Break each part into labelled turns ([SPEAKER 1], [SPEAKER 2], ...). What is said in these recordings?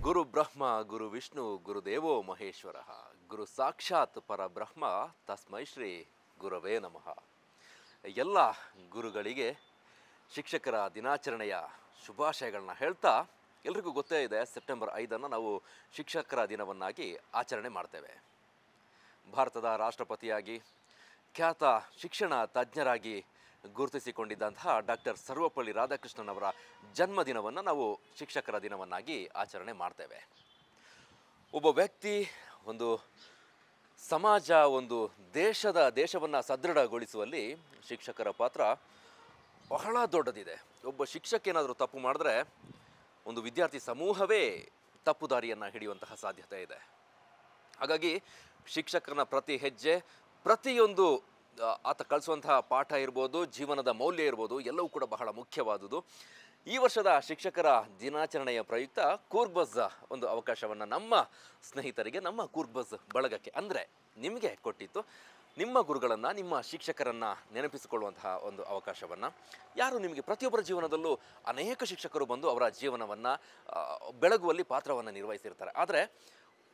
[SPEAKER 1] ಗುರು ಬ್ರಹ್ಮ ಗುರು ವಿಷ್ಣು ಗುರುದೇವೋ ಮಹೇಶ್ವರ ಗುರು ಸಾಕ್ಷಾತ್ ಪರಬ್ರಹ್ಮ ತಸ್ಮೈ ಶ್ರೀ ಗುರವೇ ನಮಃ. ಎಲ್ಲ ಗುರುಗಳಿಗೆ ಶಿಕ್ಷಕರ ದಿನಾಚರಣೆಯ ಶುಭಾಶಯಗಳನ್ನ ಹೇಳ್ತಾ, ಎಲ್ರಿಗೂ ಗೊತ್ತೇ ಇದೆ, ಸೆಪ್ಟೆಂಬರ್ 5 ನಾವು ಶಿಕ್ಷಕರ ದಿನವನ್ನಾಗಿ ಆಚರಣೆ ಮಾಡ್ತೇವೆ. ಭಾರತದ ರಾಷ್ಟ್ರಪತಿಯಾಗಿ ಖ್ಯಾತ ಶಿಕ್ಷಣ ತಜ್ಞರಾಗಿ ಗುರುತಿಸಿಕೊಂಡಿದ್ದಂತಹ ಡಾಕ್ಟರ್ ಸರ್ವಪಲ್ಲಿ ರಾಧಾಕೃಷ್ಣನ್ ಅವರ ಜನ್ಮದಿನವನ್ನು ನಾವು ಶಿಕ್ಷಕರ ದಿನವನ್ನಾಗಿ ಆಚರಣೆ ಮಾಡ್ತೇವೆ. ಒಬ್ಬ ವ್ಯಕ್ತಿ, ಒಂದು ಸಮಾಜ, ಒಂದು ದೇಶವನ್ನು ಸದೃಢಗೊಳಿಸುವಲ್ಲಿ ಶಿಕ್ಷಕರ ಪಾತ್ರ ಬಹಳ ದೊಡ್ಡದಿದೆ. ಒಬ್ಬ ಶಿಕ್ಷಕ ಏನಾದರೂ ತಪ್ಪು ಮಾಡಿದ್ರೆ ಒಂದು ವಿದ್ಯಾರ್ಥಿ ಸಮೂಹವೇ ತಪ್ಪು ದಾರಿಯನ್ನು ಹಿಡಿಯುವಂತಹ ಸಾಧ್ಯತೆ ಇದೆ. ಹಾಗಾಗಿ ಶಿಕ್ಷಕನ ಪ್ರತಿ ಹೆಜ್ಜೆ, ಪ್ರತಿಯೊಂದು ಆತ ಕಲಿಸುವಂತಹ ಪಾಠ ಇರ್ಬೋದು, ಜೀವನದ ಮೌಲ್ಯ ಇರ್ಬೋದು, ಎಲ್ಲವೂ ಕೂಡ ಬಹಳ ಮುಖ್ಯವಾದುದು. ಈ ವರ್ಷದ ಶಿಕ್ಷಕರ ದಿನಾಚರಣೆಯ ಪ್ರಯುಕ್ತ ಕೂರ್ಗ್ ಬಜ್ ಒಂದು ಅವಕಾಶವನ್ನು ನಮ್ಮ ಸ್ನೇಹಿತರಿಗೆ, ನಮ್ಮ ಕೂರ್ಗ್ ಬಜ್ ಬಳಗಕ್ಕೆ ಅಂದರೆ ನಿಮಗೆ ಕೊಟ್ಟಿತ್ತು. ನಿಮ್ಮ ಗುರುಗಳನ್ನು, ನಿಮ್ಮ ಶಿಕ್ಷಕರನ್ನು ನೆನಪಿಸಿಕೊಳ್ಳುವಂತಹ ಒಂದು ಅವಕಾಶವನ್ನು, ಯಾರು ನಿಮಗೆ ಪ್ರತಿಯೊಬ್ಬರ ಜೀವನದಲ್ಲೂ ಅನೇಕ ಶಿಕ್ಷಕರು ಬಂದು ಅವರ ಜೀವನವನ್ನು ಬೆಳಗುವಲ್ಲಿ ಪಾತ್ರವನ್ನು ನಿರ್ವಹಿಸಿರ್ತಾರೆ. ಆದರೆ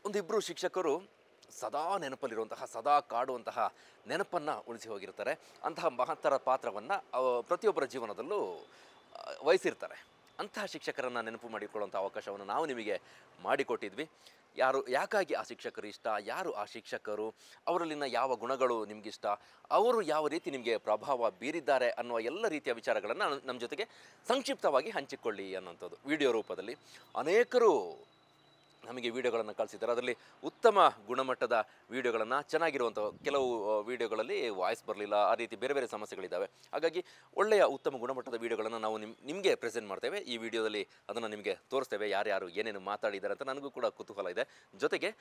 [SPEAKER 1] ಒಂದಿಬ್ಬರು ಶಿಕ್ಷಕರು ಸದಾ ನೆನಪಲ್ಲಿರುವಂತಹ, ಸದಾ ಕಾಡುವಂತಹ ನೆನಪನ್ನು ಉಳಿಸಿ ಹೋಗಿರ್ತಾರೆ. ಅಂತಹ ಮಹತ್ತರ ಪಾತ್ರವನ್ನು ಪ್ರತಿಯೊಬ್ಬರ ಜೀವನದಲ್ಲೂ ವಹಿಸಿರ್ತಾರೆ. ಅಂತಹ ಶಿಕ್ಷಕರನ್ನು ನೆನಪು ಮಾಡಿಕೊಳ್ಳುವಂಥ ಅವಕಾಶವನ್ನು ನಾವು ನಿಮಗೆ ಮಾಡಿಕೊಟ್ಟಿದ್ವಿ. ಯಾಕಾಗಿ ಆ ಶಿಕ್ಷಕರು ಇಷ್ಟ, ಯಾರು ಆ ಶಿಕ್ಷಕರು, ಅವರಲ್ಲಿನ ಯಾವ ಗುಣಗಳು ನಿಮಗಿಷ್ಟ, ಅವರು ಯಾವ ರೀತಿ ನಿಮಗೆ ಪ್ರಭಾವ ಬೀರಿದ್ದಾರೆ ಅನ್ನುವ ಎಲ್ಲ ರೀತಿಯ ವಿಚಾರಗಳನ್ನು ನಮ್ಮ ಜೊತೆಗೆ ಸಂಕ್ಷಿಪ್ತವಾಗಿ ಹಂಚಿಕೊಳ್ಳಿ ಅನ್ನುವಂಥದ್ದು ವಿಡಿಯೋ ರೂಪದಲ್ಲಿ. ಅನೇಕರು ನಮಗೆ ವಿಡಿಯೋಗಳನ್ನು ಕಳಿಸಿದ್ದಾರೆ. ಅದರಲ್ಲಿ ಉತ್ತಮ ಗುಣಮಟ್ಟದ ವಿಡಿಯೋಗಳನ್ನು, ಚೆನ್ನಾಗಿರುವಂಥ ಕೆಲವು ವಿಡಿಯೋಗಳಲ್ಲಿ ವಾಯ್ಸ್ ಬರಲಿಲ್ಲ, ಆ ರೀತಿ ಬೇರೆ ಬೇರೆ ಸಮಸ್ಯೆಗಳಿದ್ದಾವೆ. ಹಾಗಾಗಿ ಒಳ್ಳೆಯ ಉತ್ತಮ ಗುಣಮಟ್ಟದ ವಿಡಿಯೋಗಳನ್ನು ನಾವು ನಿಮಗೆ ಪ್ರೆಸೆಂಟ್ ಮಾಡ್ತೇವೆ. ಈ ವಿಡಿಯೋದಲ್ಲಿ ಅದನ್ನು ನಿಮಗೆ ತೋರಿಸ್ತೇವೆ, ಯಾರ್ಯಾರು ಏನೇನು ಮಾತಾಡಿದ್ದಾರೆ ಅಂತ. ನನಗೂ ಕೂಡ ಕುತೂಹಲ ಇದೆ. ಜೊತೆಗೆ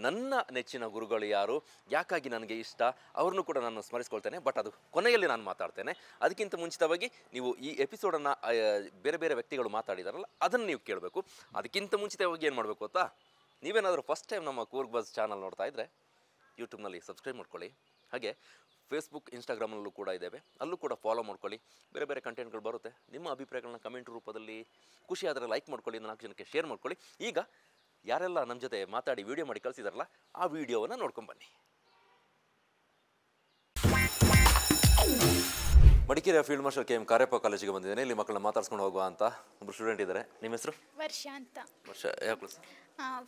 [SPEAKER 1] ನನ್ನ ನೆಚ್ಚಿನ ಗುರುಗಳು ಯಾರು, ಯಾಕಾಗಿ ನನಗೆ ಇಷ್ಟ, ಅವ್ರನ್ನೂ ಕೂಡ ನಾನು ಸ್ಮರಿಸ್ಕೊಳ್ತೇನೆ. ಬಟ್ ಅದು ಕೊನೆಯಲ್ಲಿ ನಾನು ಮಾತಾಡ್ತೇನೆ. ಅದಕ್ಕಿಂತ ಮುಂಚಿತವಾಗಿ ನೀವು ಈ ಎಪಿಸೋಡನ್ನು ಬೇರೆ ಬೇರೆ ವ್ಯಕ್ತಿಗಳು ಮಾತಾಡಿದಾರಲ್ಲ, ಅದನ್ನು ನೀವು ಕೇಳಬೇಕು. ಅದಕ್ಕಿಂತ ಮುಂಚಿತವಾಗಿ ಏನು ಮಾಡಬೇಕು ಗೊತ್ತಾ, ನೀವೇನಾದರೂ ಫಸ್ಟ್ ಟೈಮ್ ನಮ್ಮ ಕೂರ್ಗ್ ಬಜ್ ಚಾನಲ್ ನೋಡ್ತಾ ಇದ್ದರೆ ಯೂಟ್ಯೂಬ್ನಲ್ಲಿ ಸಬ್ಸ್ಕ್ರೈಬ್ ಮಾಡ್ಕೊಳ್ಳಿ. ಹಾಗೆ ಫೇಸ್ಬುಕ್, ಇನ್ಸ್ಟಾಗ್ರಾಮಲ್ಲೂ ಕೂಡ ಇದ್ದೇವೆ, ಅಲ್ಲೂ ಕೂಡ ಫಾಲೋ ಮಾಡ್ಕೊಳ್ಳಿ. ಬೇರೆ ಬೇರೆ ಕಂಟೆಂಟ್ಗಳು ಬರುತ್ತೆ. ನಿಮ್ಮ ಅಭಿಪ್ರಾಯಗಳನ್ನ ಕಮೆಂಟ್ ರೂಪದಲ್ಲಿ, ಖುಷಿ ಆದರೆ ಲೈಕ್ ಮಾಡ್ಕೊಳ್ಳಿ, 4 ಜನಕ್ಕೆ ಶೇರ್ ಮಾಡ್ಕೊಳ್ಳಿ. ಈಗ ಯಾರೆಲ್ಲ ನಮ್ಮ ಜೊತೆ ಮಾತಾಡಿ ವಿಡಿಯೋ ಮಾಡಿ ಕಳಿಸಿದಾರಲ್ಲ, ಆ ವಿಡಿಯೋವನ್ನು ನೋಡ್ಕೊಂಬನ್ನಿ. ಮಡಿಕೇರಿಯ ಫೀಲ್ಡ್ ಮಾರ್ಷಲ್ KM ಕಾರ್ಯಪ್ಪ ಕಾಲೇಜಿಗೆ ಬಂದಿದ್ದೇನೆ. ಇಲ್ಲಿ ಮಕ್ಕಳನ್ನ ಮಾತಾಡ್ಸ್ಕೊಂಡು ಹೋಗುವ ಅಂತ ಒಬ್ಬರು ಸ್ಟೂಡೆಂಟ್ ಇದ್ದಾರೆ. ನಿಮ್ಮ ಹೆಸರು?
[SPEAKER 2] ವರ್ಷ ಅಂತ.
[SPEAKER 1] ವರ್ಷ ಯಾವ class?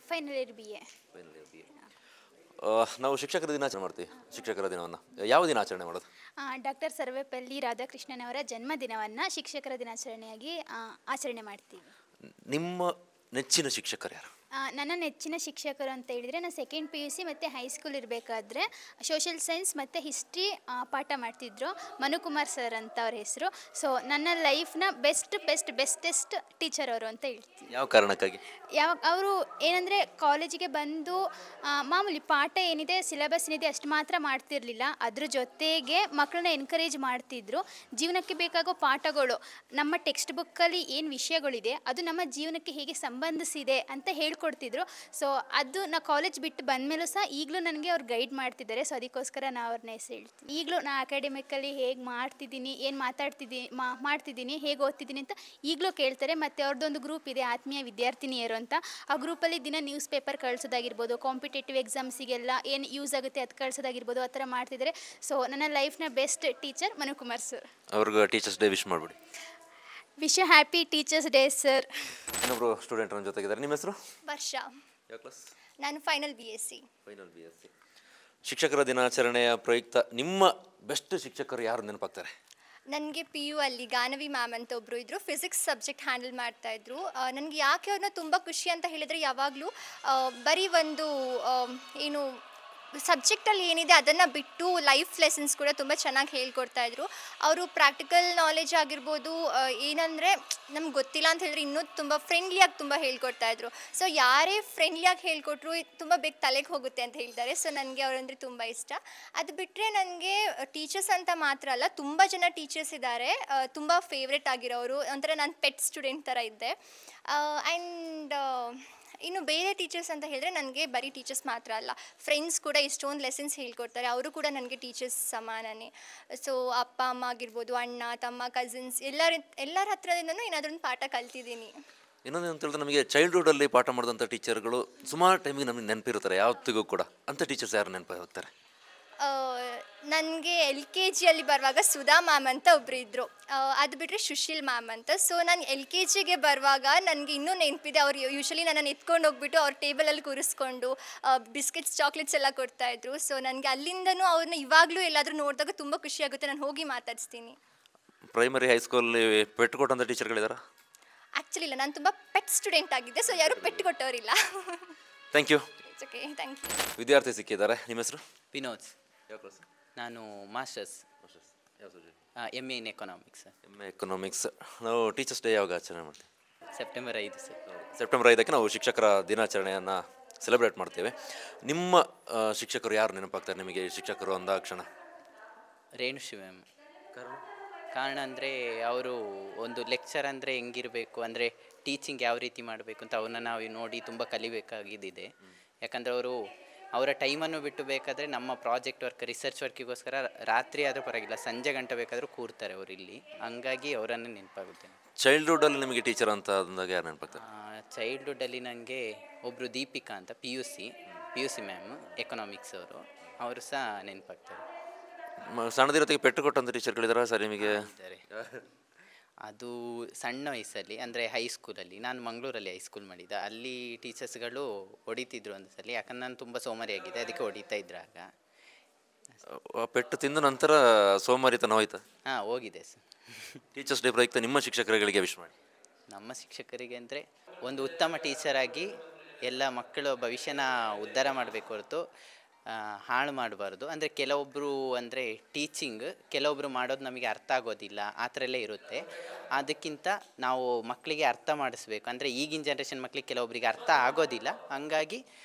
[SPEAKER 2] Final year BA.
[SPEAKER 1] Final year BA. ನಾವು ಶಿಕ್ಷಕರ ದಿನಾಚರಣೆ ಮಾಡ್ತೀವಿ. ಶಿಕ್ಷಕರ ದಿನವನ್ನು ಯಾವ ದಿನ ಆಚರಣೆ ಮಾಡೋದು?
[SPEAKER 2] ಡಾಕ್ಟರ್ ಸರ್ವಪಲ್ಲಿ ರಾಧಾಕೃಷ್ಣನ್ ಅವರ ಜನ್ಮದಿನವನ್ನು ಶಿಕ್ಷಕರ ದಿನಾಚರಣೆಯಾಗಿ ಆಚರಣೆ ಮಾಡ್ತೀವಿ.
[SPEAKER 1] ನಿಮ್ಮ ನೆಚ್ಚಿನ ಶಿಕ್ಷಕರು ಯಾರು?
[SPEAKER 2] ನನ್ನ ನೆಚ್ಚಿನ ಶಿಕ್ಷಕರು ಅಂತ ಹೇಳಿದರೆ, ನಾನು ಸೆಕೆಂಡ್ PUC ಮತ್ತು ಹೈಸ್ಕೂಲ್ ಇರಬೇಕಾದ್ರೆ ಸೋಷಿಯಲ್ ಸೈನ್ಸ್ ಮತ್ತು ಹಿಸ್ಟ್ರಿ ಪಾಠ ಮಾಡ್ತಿದ್ರು. ಮನುಕುಮಾರ್ ಸರ್ ಅಂತ ಅವ್ರ ಹೆಸರು. ಸೊ ನನ್ನ ಲೈಫ್ನ ಬೆಸ್ಟೆಸ್ಟ್ ಟೀಚರ್ ಅವರು ಅಂತ ಹೇಳ್ತೀನಿ.
[SPEAKER 1] ಯಾವ ಕಾರಣಕ್ಕಾಗಿ?
[SPEAKER 2] ಅವರು ಏನಂದರೆ, ಕಾಲೇಜಿಗೆ ಬಂದು ಮಾಮೂಲಿ ಪಾಠ ಏನಿದೆ, ಸಿಲೆಬಸ್ ಏನಿದೆ ಅಷ್ಟು ಮಾತ್ರ ಮಾಡ್ತಿರ್ಲಿಲ್ಲ. ಅದ್ರ ಜೊತೆಗೆ ಮಕ್ಕಳನ್ನ ಎನ್ಕರೇಜ್ ಮಾಡ್ತಿದ್ರು. ಜೀವನಕ್ಕೆ ಬೇಕಾಗೋ ಪಾಠಗಳು, ನಮ್ಮ ಟೆಕ್ಸ್ಟ್ ಬುಕ್ಕಲ್ಲಿ ಏನು ವಿಷಯಗಳಿದೆ ಅದು ನಮ್ಮ ಜೀವನಕ್ಕೆ ಹೇಗೆ ಸಂಬಂಧಿಸಿದೆ ಅಂತ ಹೇಳ್ಕೊಡ್ತಿದ್ರು. ಸೊ ಅದು ನಾ ಕಾಲೇಜ್ ಬಿಟ್ಟು ಬಂದಮೇಲೂ ಸಹ ಈಗಲೂ ನನಗೆ ಅವ್ರು ಗೈಡ್ ಮಾಡ್ತಿದ್ದಾರೆ. ಸೊ ಅದಕ್ಕೋಸ್ಕರ ನಾ ಅವ್ರನ್ನ ಹೆಸರು ಹೇಳ್ತೀನಿ. ಈಗಲೂ ನಾ ಅಕಾಡೆಮಿಕಲ್ಲಿ ಹೇಗೆ ಮಾಡ್ತಿದ್ದೀನಿ, ಏನು ಮಾಡ್ತಿದ್ದೀನಿ, ಹೇಗೆ ಓದ್ತಿದ್ದೀನಿ ಅಂತ ಈಗಲೂ ಕೇಳ್ತಾರೆ. ಮತ್ತು ಅವ್ರದ್ದೊಂದು ಗ್ರೂಪ್ ಇದೆ, ಆತ್ಮೀಯ ವಿದ್ಯಾರ್ಥಿನಿಯರು ಅಂತ. ಆ ಗ್ರೂಪಲ್ಲಿ ದಿನ ನ್ಯೂಸ್ ಪೇಪರ್ ಕಳಿಸೋದಾಗಿರ್ಬೋದು, ಕಾಂಪಿಟೇಟಿವ್ ಎಕ್ಸಾಮ್ಸಿಗೆಲ್ಲ ಏನು ಯೂಸ್ ಆಗುತ್ತೆ ಅದು ಕಳಿಸೋದಾಗಿರ್ಬೋದು, ಆ ಥರ ಮಾಡ್ತಿದ್ದಾರೆ. ಸೊ ನನ್ನ ಲೈಫ್ನ ಬೆಸ್ಟ್ ಟೀಚರ್ ಮನುಕುಮಾರ್ ಸರ್. ಅವ್ರಿಗೆ
[SPEAKER 1] ಟೀಚರ್ಸ್ ಡೇ ವಿಶ್ ಮಾಡಿಬಿಡಿ.
[SPEAKER 2] Wish happy teachers day sir.
[SPEAKER 1] ಇನ್ನೊಬ್ರು ಸ್ಟೂಡೆಂಟ್ ನಮ್ಮ ಜೊತೆಗಿದ್ದಾರೆ. ನಿಮ್ಮ ಹೆಸರು?
[SPEAKER 3] ವರ್ಷ.
[SPEAKER 1] ಯಾವ ಕ್ಲಾಸ್?
[SPEAKER 3] ನಾನು ಫೈನಲ್ BSc.
[SPEAKER 1] ಶಿಕ್ಷಕರ ದಿನಾಚರಣೆಯ ಪ್ರಯುಕ್ತ ನಿಮ್ಮ ಬೆಸ್ಟ್ ಶಿಕ್ಷಕರು ಯಾರು ನೆನಪಾಗ್ತಾರೆ?
[SPEAKER 3] ನನಗೆ PU ಅಲ್ಲಿ ಗಾನವಿ ಮ್ಯಾಮ್ ಅಂತ ಒಬ್ಬರು ಇದ್ದರು. ಫಿಸಿಕ್ಸ್ ಸಬ್ಜೆಕ್ಟ್ ಹ್ಯಾಂಡಲ್ ಮಾಡ್ತಾಯಿದ್ರು. ನನಗೆ ಯಾಕೆ ಅವ್ರನ್ನ ತುಂಬ ಖುಷಿ ಅಂತ ಹೇಳಿದರೆ, ಯಾವಾಗಲೂ ಬರೀ ಒಂದು ಏನು ಸಬ್ಜೆಕ್ಟಲ್ಲಿ ಏನಿದೆ ಅದನ್ನು ಬಿಟ್ಟು ಲೈಫ್ ಲೆಸನ್ಸ್ ಕೂಡ ತುಂಬ ಚೆನ್ನಾಗಿ ಹೇಳ್ಕೊಡ್ತಾಯಿದ್ರು. ಅವರು ಪ್ರಾಕ್ಟಿಕಲ್ ನಾಲೆಜ್ ಆಗಿರ್ಬೋದು, ಏನಂದರೆ ನಮ್ಗೆ ಗೊತ್ತಿಲ್ಲ ಅಂತ ಹೇಳಿದ್ರೆ ಇನ್ನೂ ತುಂಬ ಫ್ರೆಂಡ್ಲಿಯಾಗಿ ತುಂಬ ಹೇಳ್ಕೊಡ್ತಾಯಿದ್ರು. ಸೊ ಯಾರೇ ಫ್ರೆಂಡ್ಲಿಯಾಗಿ ಹೇಳ್ಕೊಟ್ರು ತುಂಬ ಬೇಗ ತಲೆಗೆ ಹೋಗುತ್ತೆ ಅಂತ ಹೇಳ್ತಾರೆ. ಸೊ ನನಗೆ ಅವರಂದರೆ ತುಂಬ ಇಷ್ಟ. ಅದು ಬಿಟ್ಟರೆ ನನಗೆ ಟೀಚರ್ಸ್ ಅಂತ ಮಾತ್ರ ಅಲ್ಲ, ತುಂಬ ಜನ ಟೀಚರ್ಸ್ ಇದ್ದಾರೆ ತುಂಬ ಫೇವ್ರೆಟ್ ಆಗಿರೋರು. ಒಂಥರ ನಾನು ಪೆಟ್ ಸ್ಟೂಡೆಂಟ್ ಥರ ಇದ್ದೆ. ಆ್ಯಂಡ್ ಇನ್ನು ಬೇರೆ ಟೀಚರ್ಸ್ ಅಂತ ಹೇಳಿದ್ರೆ ನನಗೆ ಬರೀ ಟೀಚರ್ಸ್ ಮಾತ್ರ ಅಲ್ಲ, ಫ್ರೆಂಡ್ಸ್ ಕೂಡ ಎಷ್ಟೊಂದು ಲೆಸನ್ಸ್ ಹೇಳ್ಕೊಡ್ತಾರೆ. ಅವರು ಕೂಡ ನನಗೆ ಟೀಚರ್ಸ್ ಸಮಾನನೇ. ಸೊ ಅಪ್ಪ ಅಮ್ಮ ಆಗಿರ್ಬೋದು, ಅಣ್ಣ ತಮ್ಮ ಕಸಿನ್ಸ್ ಎಲ್ಲರ ಹತ್ರದಿಂದನೂ ಏನಾದರೂ ಒಂದು ಪಾಠ ಕಲ್ತಿದ್ದೀನಿ.
[SPEAKER 1] ಇನ್ನೊಂದು ಅಂತ ಹೇಳಿದ್ರೆ ನಮಗೆ ಚೈಲ್ಡ್ಹುಡ್ಡಲ್ಲಿ ಪಾಠ ಮಾಡಿದಂಥ ಟೀಚರ್ಗಳು ಸುಮಾರು ಟೈಮಿಗೆ ನಮಗೆ ನೆನಪಿರ್ತಾರೆ, ಯಾವತ್ತಿಗೂ ಕೂಡ. ಅಂಥ ಟೀಚರ್ಸ್ ಯಾರು ನೆನಪು ಹೋಗ್ತಾರೆ?
[SPEAKER 3] ನನಗೆ LKGಯಲ್ಲಿ ಬರುವಾಗ ಸುಧಾ ಮ್ಯಾಮ್ ಅಂತ ಒಬ್ಬರು ಇದ್ದರು. ಅದು ಬಿಟ್ಟರೆ ಸುಶೀಲ್ ಮ್ಯಾಮ್ ಅಂತ. ಸೊ ನಾನು LKGಗೆ ಬರುವಾಗ ನನಗೆ ಇನ್ನೂ ನೆನಪಿದೆ. ಅವ್ರು ಯೂಶ್ವಲಿ ನನ್ನನ್ನು ಎತ್ಕೊಂಡು ಹೋಗ್ಬಿಟ್ಟು ಅವ್ರ ಟೇಬಲಲ್ಲಿ ಕೂರಿಸ್ಕೊಂಡು ಬಿಸ್ಕೆಟ್ಸ್ ಚಾಕ್ಲೇಟ್ಸ್ ಎಲ್ಲ ಕೊಡ್ತಾಯಿದ್ರು. ಸೊ ನನಗೆ ಅಲ್ಲಿಂದನೂ ಅವ್ರನ್ನ ಇವಾಗಲೂ ಎಲ್ಲಾದರೂ ನೋಡಿದಾಗ ತುಂಬ ಖುಷಿಯಾಗುತ್ತೆ. ನಾನು ಹೋಗಿ ಮಾತಾಡಿಸ್ತೀನಿ.
[SPEAKER 1] ಪ್ರೈಮರಿ ಹೈಸ್ಕೂಲಲ್ಲಿ ಪೆಟ್ಟು ಕೊಟ್ಟಂಥ ಟೀಚರ್ಗಳಿದಾರ?
[SPEAKER 3] ಆ್ಯಕ್ಚುಲಿ ಇಲ್ಲ, ನಾನು ತುಂಬ ಪೆಟ್ ಸ್ಟೂಡೆಂಟ್ ಆಗಿದ್ದೆ. ಸೊ ಯಾರೂ ಪೆಟ್ಟು ಕೊಟ್ಟವರಿಲ್ಲ.
[SPEAKER 1] Thank you.
[SPEAKER 3] Okay, thank you.
[SPEAKER 1] ವಿದ್ಯಾರ್ಥಿ ಸಿಕ್ಕಿದ್ದಾರೆ. ನಿಮ್ಮ ಹೆಸರು?
[SPEAKER 4] ವಿನೋದ್.
[SPEAKER 1] ಯಾವ ಕ್ಲಾಸ್?
[SPEAKER 4] ನಾನು ಮಾಸ್ಟರ್ಸ್
[SPEAKER 1] ಯಾವ subject?
[SPEAKER 4] MA in economics.
[SPEAKER 1] MA economics. ನಾವು ಟೀಚರ್ಸ್ ಡೇ ಯಾವಾಗ ಆಚರಣೆ ಮಾಡ್ತೀವಿ?
[SPEAKER 4] September 5 sir.
[SPEAKER 1] ಸೆಪ್ಟೆಂಬರ್ 5ಕ್ಕೆ ನಾವು ಶಿಕ್ಷಕರ ದಿನಾಚರಣೆಯನ್ನು ಸೆಲೆಬ್ರೇಟ್ ಮಾಡ್ತೇವೆ. ನಿಮ್ಮ ಶಿಕ್ಷಕರು ಯಾರು ನೆನಪಾಗ್ತಾರೆ ನಿಮಗೆ? ಶಿಕ್ಷಕರು ಅಂದಾಕ್ಷಣ
[SPEAKER 4] ರೇಣುಶ್ರೀ ಮ್ಯಾಮ್. ಕಾರಣ ಅಂದರೆ ಅವರು ಒಂದು ಲೆಕ್ಚರ್ ಅಂದರೆ ಹೆಂಗಿರಬೇಕು, ಅಂದರೆ ಟೀಚಿಂಗ್ ಯಾವ ರೀತಿ ಮಾಡಬೇಕು ಅಂತ ಅವ್ರನ್ನ ನಾವು ನೋಡಿ ತುಂಬ ಕಲಿಬೇಕಾಗಿದ್ದಿದೆ. ಯಾಕಂದರೆ ಅವರು ಅವರ ಟೈಮನ್ನು ಬಿಟ್ಟು ಬೇಕಾದರೆ ನಮ್ಮ ಪ್ರಾಜೆಕ್ಟ್ ವರ್ಕ್, ರಿಸರ್ಚ್ ವರ್ಕಿಗೋಸ್ಕರ ರಾತ್ರಿ ಆದರೂ ಪರವಾಗಿಲ್ಲ, ಸಂಜೆ ಗಂಟೆ ಬೇಕಾದರೂ ಕೂರ್ತಾರೆ ಅವರು ಇಲ್ಲಿ. ಹಂಗಾಗಿ ಅವರನ್ನು ನೆನಪಾಗುತ್ತೆ.
[SPEAKER 1] ಚೈಲ್ಡ್ಹುಡ್ಡಲ್ಲಿ ನಿಮಗೆ ಟೀಚರ್ ಅಂತ ಅಂದಾಗ ಯಾರು ನೆನಪಾಗ್ತಾರೆ?
[SPEAKER 4] ಚೈಲ್ಡ್ಹುಡ್ಡಲ್ಲಿ ನನಗೆ ಒಬ್ಬರು ದೀಪಿಕಾ ಅಂತ P U C ma'am economics ಅವರು ಸಹ ನೆನಪಾಗ್ತಾರೆ.
[SPEAKER 1] ಸಣ್ಣದಿರತ್ತಿಗೆ ಪೆಟ್ಟು ಕೊಟ್ಟಂಥ ಟೀಚರ್ಗಳಿದಾರ ಸರ್ ನಿಮಗೆ?
[SPEAKER 4] ಇದ್ದಾರೆ. ಅದು ಸಣ್ಣ ವಯಸ್ಸಲ್ಲಿ, ಅಂದರೆ ಹೈಸ್ಕೂಲಲ್ಲಿ. ನಾನು ಮಂಗಳೂರಲ್ಲಿ ಹೈಸ್ಕೂಲ್ ಮಾಡಿದ್ದೆ. ಅಲ್ಲಿ ಟೀಚರ್ಸ್ಗಳು ಹೊಡಿತಿದ್ರು ಒಂದು ಸಲ. ಯಾಕಂದ್ರೆ ನಾನು ತುಂಬ ಸೋಮಾರಿಯಾಗಿದೆ, ಅದಕ್ಕೆ ಹೊಡಿತಾ ಇದ್ರಾಗ.
[SPEAKER 1] ಪೆಟ್ಟು ತಿಂದ ನಂತರ ಸೋಮಾರಿತನ ಹೋಯ್ತಾ?
[SPEAKER 4] ಹೋಗಿದೆ ಸರ್.
[SPEAKER 1] ಟೀಚರ್ಸ್ ಡೇ ಪ್ರಯುಕ್ತ ನಿಮ್ಮ ಶಿಕ್ಷಕರುಗಳಿಗೆ ವಿಶ್ ಮಾಡಿ.
[SPEAKER 4] ನಮ್ಮ ಶಿಕ್ಷಕರಿಗೆ ಅಂದರೆ ಒಂದು ಉತ್ತಮ ಟೀಚರಾಗಿ ಎಲ್ಲ ಮಕ್ಕಳ ಭವಿಷ್ಯನ ಉದ್ಧಾರ ಮಾಡಬೇಕು ಹೊರತು ಹಾಳು ಮಾಡಬಾರ್ದು. ಅಂದರೆ ಕೆಲವೊಬ್ಬರು ಅಂದರೆ ಟೀಚಿಂಗ್ ಕೆಲವೊಬ್ಬರು ಮಾಡೋದು ನಮಗೆ ಅರ್ಥ ಆಗೋದಿಲ್ಲ, ಆ ಥರ ಎಲ್ಲ ಇರುತ್ತೆ. ಅದಕ್ಕಿಂತ ನಾವು ಮಕ್ಕಳಿಗೆ ಅರ್ಥ ಮಾಡಿಸ್ಬೇಕು. ಅಂದರೆ ಈಗಿನ ಜನ್ರೇಷನ್ ಮಕ್ಕಳಿಗೆ ಕೆಲವೊಬ್ಬರಿಗೆ ಅರ್ಥ ಆಗೋದಿಲ್ಲ, ಹಂಗಾಗಿ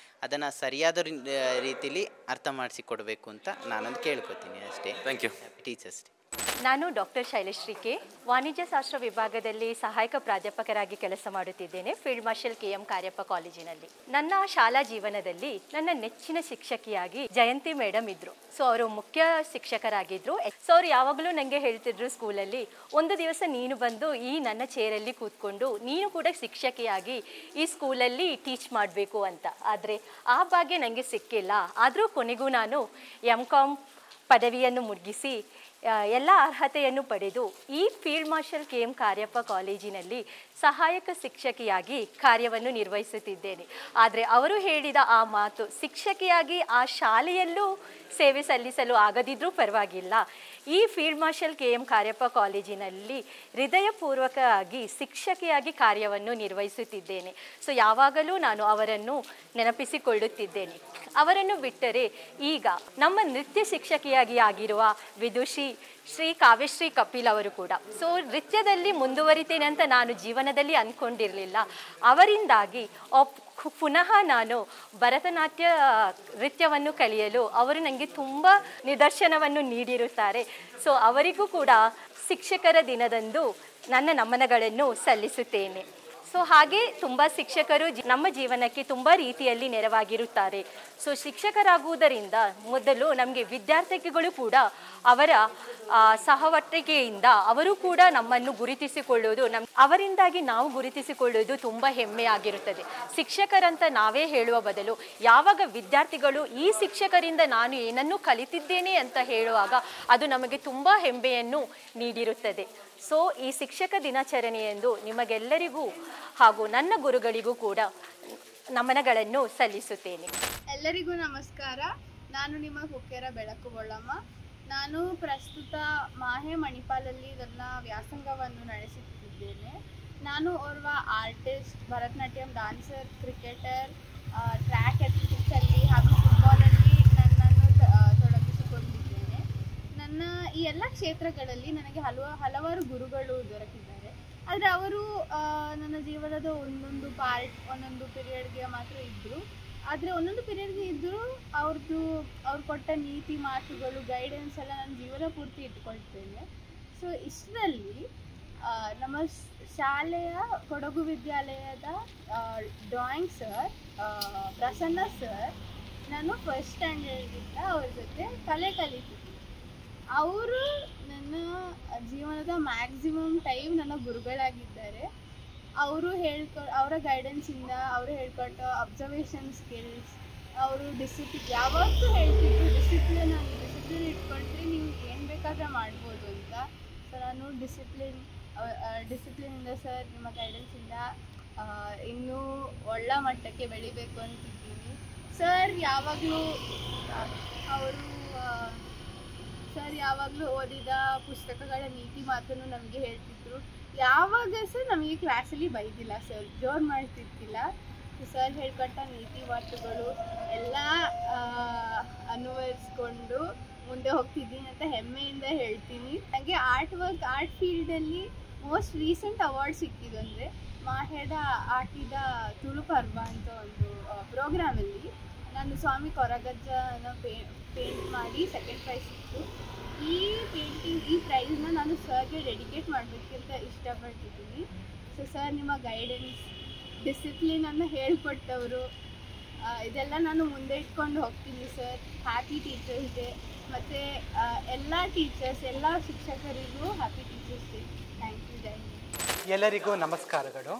[SPEAKER 4] ಅದನ್ನು ಸರಿಯಾದ ರೀತಿಲಿ ಅರ್ಥ ಮಾಡಿಸಿಕೊಡ್ಬೇಕು ಅಂತ ನಾನೊಂದು ಕೇಳ್ಕೊತೀನಿ ಅಷ್ಟೇ.
[SPEAKER 1] Thank you.
[SPEAKER 4] Teachers day.
[SPEAKER 5] ನಾನು ಡಾಕ್ಟರ್ ಶೈಲಶ್ರೀ ಕೆ, ವಾಣಿಜ್ಯಶಾಸ್ತ್ರ ವಿಭಾಗದಲ್ಲಿ ಸಹಾಯಕ ಪ್ರಾಧ್ಯಾಪಕರಾಗಿ ಕೆಲಸ ಮಾಡುತ್ತಿದ್ದೇನೆ, ಫೀಲ್ಡ್ ಮಾರ್ಷಲ್ KM ಕಾರ್ಯಪ್ಪ ಕಾಲೇಜಿನಲ್ಲಿ. ನನ್ನ ಶಾಲಾ ಜೀವನದಲ್ಲಿ ನನ್ನ ನೆಚ್ಚಿನ ಶಿಕ್ಷಕಿಯಾಗಿ ಜಯಂತಿ ಮೇಡಮ್ ಇದ್ದರು. ಸೊ ಅವರು ಮುಖ್ಯ ಶಿಕ್ಷಕರಾಗಿದ್ದರು. ಸೊ ಅವರು ಯಾವಾಗಲೂ ನನಗೆ ಹೇಳ್ತಿದ್ರು ಸ್ಕೂಲಲ್ಲಿ, ಒಂದು ದಿವಸ ನೀನು ಬಂದು ಈ ನನ್ನ ಚೇರಲ್ಲಿ ಕೂತ್ಕೊಂಡು ನೀನು ಕೂಡ ಶಿಕ್ಷಕಿಯಾಗಿ ಈ ಸ್ಕೂಲಲ್ಲಿ ಟೀಚ್ ಮಾಡಬೇಕು ಅಂತ. ಆದರೆ ಆ ಭಾಗ್ಯ ನನಗೆ ಸಿಕ್ಕಿಲ್ಲ. ಆದರೂ ಕೊನೆಗೂ ನಾನು MCom ಪದವಿಯನ್ನು ಮುಗಿಸಿ ಎಲ್ಲ ಅರ್ಹತೆಯನ್ನು ಪಡೆದು ಈ ಫೀಲ್ಡ್ ಮಾರ್ಷಲ್ KM ಕಾರ್ಯಪ್ಪ ಕಾಲೇಜಿನಲ್ಲಿ ಸಹಾಯಕ ಶಿಕ್ಷಕಿಯಾಗಿ ಕಾರ್ಯವನ್ನು ನಿರ್ವಹಿಸುತ್ತಿದ್ದೇನೆ. ಆದರೆ ಅವರು ಹೇಳಿದ ಆ ಮಾತು, ಶಿಕ್ಷಕಿಯಾಗಿ ಆ ಶಾಲೆಯಲ್ಲೂ ಸೇವೆ ಸಲ್ಲಿಸಲು ಆಗದಿದ್ರೂ ಪರವಾಗಿಲ್ಲ, ಈ ಫೀಲ್ಡ್ ಮಾರ್ಷಲ್ KM ಕಾರ್ಯಪ್ಪ ಕಾಲೇಜಿನಲ್ಲಿ ಹೃದಯಪೂರ್ವಕವಾಗಿ ಶಿಕ್ಷಕಿಯಾಗಿ ಕಾರ್ಯವನ್ನು ನಿರ್ವಹಿಸುತ್ತಿದ್ದೇನೆ. ಸೊ ಯಾವಾಗಲೂ ನಾನು ಅವರನ್ನು ನೆನಪಿಸಿಕೊಳ್ಳುತ್ತಿದ್ದೇನೆ. ಅವರನ್ನು ಬಿಟ್ಟರೆ ಈಗ ನಮ್ಮ ನೃತ್ಯ ಶಿಕ್ಷಕಿಯಾಗಿ ಆಗಿರುವ ವಿದುಷಿ ಶ್ರೀ ಕಾವ್ಯಶ್ರೀ ಕಪಿಲ್ ಅವರು ಕೂಡ. ಸೊ ನೃತ್ಯದಲ್ಲಿ ಮುಂದುವರಿತೇನೆ ಅಂತ ನಾನು ಜೀವನದಲ್ಲಿ ಅಂದ್ಕೊಂಡಿರಲಿಲ್ಲ. ಅವರಿಂದಾಗಿ ಪುನಃ ನಾನು ಭರತನಾಟ್ಯ ನೃತ್ಯವನ್ನು ಕಲಿಯಲು ಅವರು ನನಗೆ ತುಂಬ ನಿದರ್ಶನವನ್ನು ನೀಡಿರುತ್ತಾರೆ. ಸೊ ಅವರಿಗೂ ಕೂಡ ಶಿಕ್ಷಕರ ದಿನದಂದು ನನ್ನ ನಮನಗಳನ್ನು ಸಲ್ಲಿಸುತ್ತೇನೆ. ಸೊ ಹಾಗೆ ತುಂಬ ಶಿಕ್ಷಕರು ನಮ್ಮ ಜೀವನಕ್ಕೆ ತುಂಬ ರೀತಿಯಲ್ಲಿ ನೆರವಾಗಿರುತ್ತಾರೆ. ಸೊ ಶಿಕ್ಷಕರಾಗುವುದರಿಂದ ಮೊದಲು ನಮಗೆ ವಿದ್ಯಾರ್ಥಿಗಳು ಕೂಡ ಅವರ ಸಹವರ್ತಿಕೆಯಿಂದ ಅವರು ಕೂಡ ನಮ್ಮನ್ನು ಗುರುತಿಸಿಕೊಳ್ಳುವುದು, ಅವರಿಂದಾಗಿ ನಾವು ಗುರುತಿಸಿಕೊಳ್ಳುವುದು ತುಂಬ ಹೆಮ್ಮೆಯಾಗಿರುತ್ತದೆ. ಶಿಕ್ಷಕರಂತ ನಾವೇ ಹೇಳುವ ಬದಲು ಯಾವಾಗ ವಿದ್ಯಾರ್ಥಿಗಳು ಈ ಶಿಕ್ಷಕರಿಂದ ನಾನು ಏನನ್ನು ಕಲಿತಿದ್ದೇನೆ ಅಂತ ಹೇಳುವಾಗ ಅದು ನಮಗೆ ತುಂಬ ಹೆಮ್ಮೆಯನ್ನು ನೀಡಿರುತ್ತದೆ. ಸೊ ಈ ಶಿಕ್ಷಕ ದಿನಾಚರಣೆಯಂದು ನಿಮಗೆಲ್ಲರಿಗೂ ಹಾಗೂ ನನ್ನ ಗುರುಗಳಿಗೂ ಕೂಡ ನಮನಗಳನ್ನು ಸಲ್ಲಿಸುತ್ತೇನೆ.
[SPEAKER 6] ಎಲ್ಲರಿಗೂ ನಮಸ್ಕಾರ. ನಾನು ನಿಮ್ಮ ಹುಕ್ಕೇರ ಬೆಳಕು ಬೊಳ್ಳಮ್ಮ. ನಾನು ಪ್ರಸ್ತುತ ಮಾಹೆ ಮಣಿಪಾಲಲ್ಲಿ ನನ್ನ ವ್ಯಾಸಂಗವನ್ನು ನಡೆಸುತ್ತಿದ್ದೇನೆ. ನಾನು ಓರ್ವ artist, Bharatanatyam dancer, cricketer, track ಅಥ್ಲೆಟಿಕ್ಸಲ್ಲಿ ಹಾಗೂ ಫುಟ್ಬಾಲಲ್ಲಿ ನನ್ನನ್ನು ತೊಡಗಿಸಿಕೊಂಡಿದ್ದೇನೆ. ನನ್ನ ಈ ಎಲ್ಲ ಕ್ಷೇತ್ರಗಳಲ್ಲಿ ನನಗೆ ಹಲವಾರು ಗುರುಗಳು ದೊರಕಿದ್ದಾರೆ. ಆದರೆ ಅವರು ನನ್ನ ಜೀವನದ ಒಂದೊಂದು ಪೀರಿಯಡ್ಗೆ ಮಾತ್ರ ಇದ್ದರು. ಆದರೆ ಒಂದೊಂದು ಪೀರಿಯಡ್ಗೆ ಇದ್ದರೂ ಅವ್ರು ಕೊಟ್ಟ ನೀತಿ ಮಾತುಗಳು, ಗೈಡೆನ್ಸ್ ಎಲ್ಲ ನನ್ನ ಜೀವನ ಪೂರ್ತಿ ಇಟ್ಕೊಳ್ತೇನೆ. ಸೊ ಇಷ್ಟರಲ್ಲಿ ನಮ್ಮ ಶಾಲೆಯ ಕೊಡಗು ವಿದ್ಯಾಲಯದ ಡ್ರಾಯಿಂಗ್ ಸರ್ ಪ್ರಸನ್ನ ಸರ್, ನಾನು ಫಸ್ಟ್ ಸ್ಟ್ಯಾಂಡರ್ಡಿಂದ ಅವ್ರ ಜೊತೆ ಕಲೆ ಕಲಿತಿದ್ದೆ. ಅವರು ನನ್ನ ಜೀವನದ ಮ್ಯಾಕ್ಸಿಮಮ್ ಟೈಮ್ ನನ್ನ ಗುರುಗಳಾಗಿದ್ದಾರೆ. ಅವರ ಗೈಡೆನ್ಸಿಂದ ಅವರು ಹೇಳ್ಕೊಟ್ಟ ಅಬ್ಸರ್ವೇಷನ್ ಸ್ಕಿಲ್ಸ್, ಅವರು ಡಿಸಿಪ್ಲಿನ್ ಯಾವತ್ತೂ ಹೇಳ್ತಿದ್ರು, ಡಿಸಿಪ್ಲಿನ್ ಇಟ್ಕೊಂಡ್ರೆ ನೀವು ಏನು ಬೇಕಾದರೆ ಮಾಡ್ಬೋದು ಅಂತ. ಸೊ ನಾನು ಡಿಸಿಪ್ಲಿನಿಂದ ಸರ್ ನಿಮ್ಮ ಗೈಡೆನ್ಸಿಂದ ಇನ್ನೂ ಒಳ್ಳೆ ಮಟ್ಟಕ್ಕೆ ಬೆಳಿಬೇಕು ಅಂತಿದ್ದೀನಿ. ಸರ್ ಯಾವಾಗಲೂ ಓದಿದ ಪುಸ್ತಕಗಳ ನೀತಿ ಮಾತನ್ನು ನಮಗೆ ಹೇಳ್ತಿದ್ರು. ಯಾವಾಗ ಸರ್ ನಮಗೆ ಕ್ಲಾಸಲ್ಲಿ ಬೈದಿಲ್ಲ ಸರ್, ಜೋರು ಮಾಡ್ತಿರ್ತಿಲ್ಲ. ಸರ್ ಹೇಳ್ಕೊಟ್ಟ ನೀತಿ ಮಾತುಗಳು ಎಲ್ಲ ಅನುವರಿಸ್ಕೊಂಡು ಮುಂದೆ ಹೋಗ್ತಿದ್ದೀನಿ ಅಂತ ಹೆಮ್ಮೆಯಿಂದ ಹೇಳ್ತೀನಿ. ನನಗೆ ಆರ್ಟ್ ಫೀಲ್ಡಲ್ಲಿ ಮೋಸ್ಟ್ ರೀಸೆಂಟ್ ಅವಾರ್ಡ್ ಸಿಕ್ಕಿದ್ದು ಅಂದರೆ ಮಾಹೆದ ಆಟಿದ ತುಳು ಪರ್ವ ಅಂತ ಒಂದು ಪ್ರೋಗ್ರಾಮಲ್ಲಿ ನಾನು ಸ್ವಾಮಿ ಕೊರಗಜ್ಜನ ಪೇಂಟ್ ಮಾಡಿ ಸೆಕೆಂಡ್ ಪ್ರೈಸ್ ಸಿಕ್ತು. ಈ ಪ್ರೈಸ್ನ ನಾನು ಸರ್ಗೆ ಡೆಡಿಕೇಟ್ ಮಾಡಬೇಕಂತ ಇಷ್ಟಪಡ್ತಿದ್ದೀನಿ. ಸೊ ಸರ್ ನಿಮ್ಮ ಗೈಡೆನ್ಸ್, ಡಿಸಿಪ್ಲಿನನ್ನು ಹೇಳ್ಕೊಟ್ಟವರು, ಇದೆಲ್ಲ ನಾನು ಮುಂದೆ ಇಟ್ಕೊಂಡು ಹೋಗ್ತೀನಿ ಸರ್. Happy teachers day. ಮತ್ತು ಎಲ್ಲ ಶಿಕ್ಷಕರಿಗೂ happy teachers day. Thank you. ಜೈ ಹಿಂದ್.
[SPEAKER 7] ಎಲ್ಲರಿಗೂ ನಮಸ್ಕಾರಗಳು.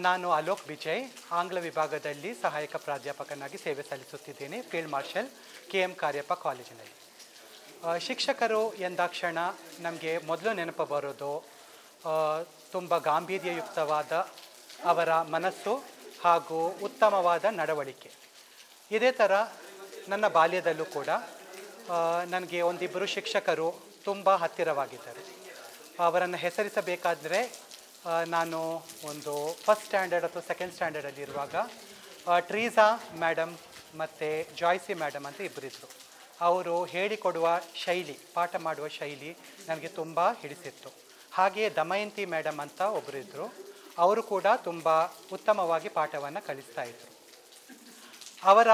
[SPEAKER 7] ನಾನು ಅಲೋಕ್ ವಿಜಯ್, ಆಂಗ್ಲ ವಿಭಾಗದಲ್ಲಿ ಸಹಾಯಕ ಪ್ರಾಧ್ಯಾಪಕನಾಗಿ ಸೇವೆ ಸಲ್ಲಿಸುತ್ತಿದ್ದೇನೆ ಫೀಲ್ಡ್ ಮಾರ್ಷಲ್ KM ಕಾರ್ಯಪ್ಪ ಕಾಲೇಜಿನಲ್ಲಿ. ಶಿಕ್ಷಕರು ಎಂದಾಕ್ಷಣ ನಮಗೆ ಮೊದಲು ನೆನಪು ಬರೋದು ತುಂಬ ಗಾಂಭೀರ್ಯಯುಕ್ತವಾದ ಅವರ ಮನಸ್ಸು ಹಾಗೂ ಉತ್ತಮವಾದ ನಡವಳಿಕೆ. ಇದೇ ಥರ ನನ್ನ ಬಾಲ್ಯದಲ್ಲೂ ಕೂಡ ನನಗೆ ಒಂದಿಬ್ಬರು ಶಿಕ್ಷಕರು ತುಂಬ ಹತ್ತಿರವಾಗಿದ್ದರು. ಅವರನ್ನು ಹೆಸರಿಸಬೇಕಾದರೆ ನಾನು ಒಂದು ಫಸ್ಟ್ ಸ್ಟ್ಯಾಂಡರ್ಡ್ ಅಥವಾ ಸೆಕೆಂಡ್ ಸ್ಟ್ಯಾಂಡರ್ಡಲ್ಲಿರುವಾಗ ಟ್ರೀಸಾ ಮೇಡಮ್ ಮತ್ತು ಜಾಯ್ಸಿ ಮೇಡಮ್ ಅಂತ ಇಬ್ಬರಿದ್ದರು. ಅವರು ಹೇಳಿಕೊಡುವ ಶೈಲಿ, ಪಾಠ ಮಾಡುವ ಶೈಲಿ ನನಗೆ ತುಂಬ ಹಿಡಿಸಿತ್ತು. ಹಾಗೆಯೇ ದಮಯಂತಿ ಮೇಡಮ್ ಅಂತ ಒಬ್ಬರಿದ್ದರು. ಅವರು ಕೂಡ ತುಂಬ ಉತ್ತಮವಾಗಿ ಪಾಠವನ್ನು ಕಲಿಸ್ತಾಯಿದ್ರು. ಅವರ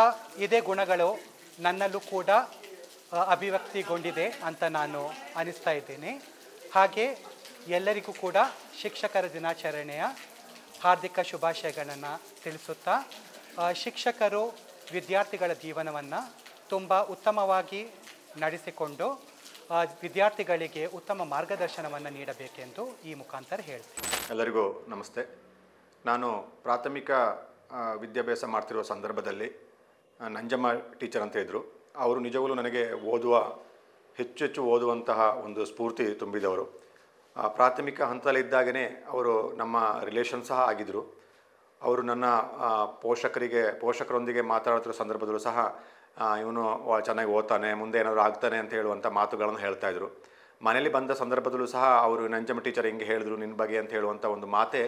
[SPEAKER 7] ಇದೇ ಗುಣಗಳು ನನ್ನಲ್ಲೂ ಕೂಡ ಅಭಿವ್ಯಕ್ತಿಗೊಂಡಿದೆ ಅಂತ ನಾನು ಅನಿಸ್ತಾ ಇದ್ದೇನೆ. ಹಾಗೆ ಎಲ್ಲರಿಗೂ ಕೂಡ ಶಿಕ್ಷಕರ ದಿನಾಚರಣೆಯ ಹಾರ್ದಿಕ ಶುಭಾಶಯಗಳನ್ನು ತಿಳಿಸುತ್ತಾ, ಶಿಕ್ಷಕರು ವಿದ್ಯಾರ್ಥಿಗಳ ಜೀವನವನ್ನು ತುಂಬ ಉತ್ತಮವಾಗಿ ನಡೆಸಿಕೊಂಡು ವಿದ್ಯಾರ್ಥಿಗಳಿಗೆ ಉತ್ತಮ ಮಾರ್ಗದರ್ಶನವನ್ನು ನೀಡಬೇಕೆಂದು ಈ ಮುಖಾಂತರ ಹೇಳ್ತೀನಿ.
[SPEAKER 8] ಎಲ್ಲರಿಗೂ ನಮಸ್ತೆ. ನಾನು ಪ್ರಾಥಮಿಕ ವಿದ್ಯಾಭ್ಯಾಸ ಮಾಡ್ತಿರುವ ಸಂದರ್ಭದಲ್ಲಿ ನಂಜಮ್ಮ ಟೀಚರ್ ಅಂತ ಇದ್ದರು. ಅವರು ನಿಜವಾಗಲೂ ನನಗೆ ಹೆಚ್ಚು ಓದುವಂತಹ ಒಂದು ಸ್ಫೂರ್ತಿ ತುಂಬಿದವರು. ಪ್ರಾಥಮಿಕ ಹಂತದಲ್ಲಿದ್ದಾಗಲೇ ಅವರು ನಮ್ಮ ರಿಲೇಷನ್ ಸಹ ಆಗಿದ್ದರು. ಅವರು ನನ್ನ ಪೋಷಕರೊಂದಿಗೆ ಮಾತಾಡ್ತಿರೋ ಸಂದರ್ಭದಲ್ಲೂ ಸಹ ಇವನು ಚೆನ್ನಾಗಿ ಓದ್ತಾನೆ, ಮುಂದೆ ಏನಾದರೂ ಆಗ್ತಾನೆ ಅಂತ ಹೇಳುವಂಥ ಮಾತುಗಳನ್ನು ಹೇಳ್ತಾಯಿದ್ರು. ಮನೇಲಿ ಬಂದ ಸಂದರ್ಭದಲ್ಲೂ ಸಹ ಅವರು ನಂಜಮ್ಮ ಟೀಚರ್ ಹಿಂಗೆ ಹೇಳಿದ್ರು ನಿನ್ನ ಬಗ್ಗೆ ಅಂತ ಹೇಳುವಂಥ ಒಂದು ಮಾತೆ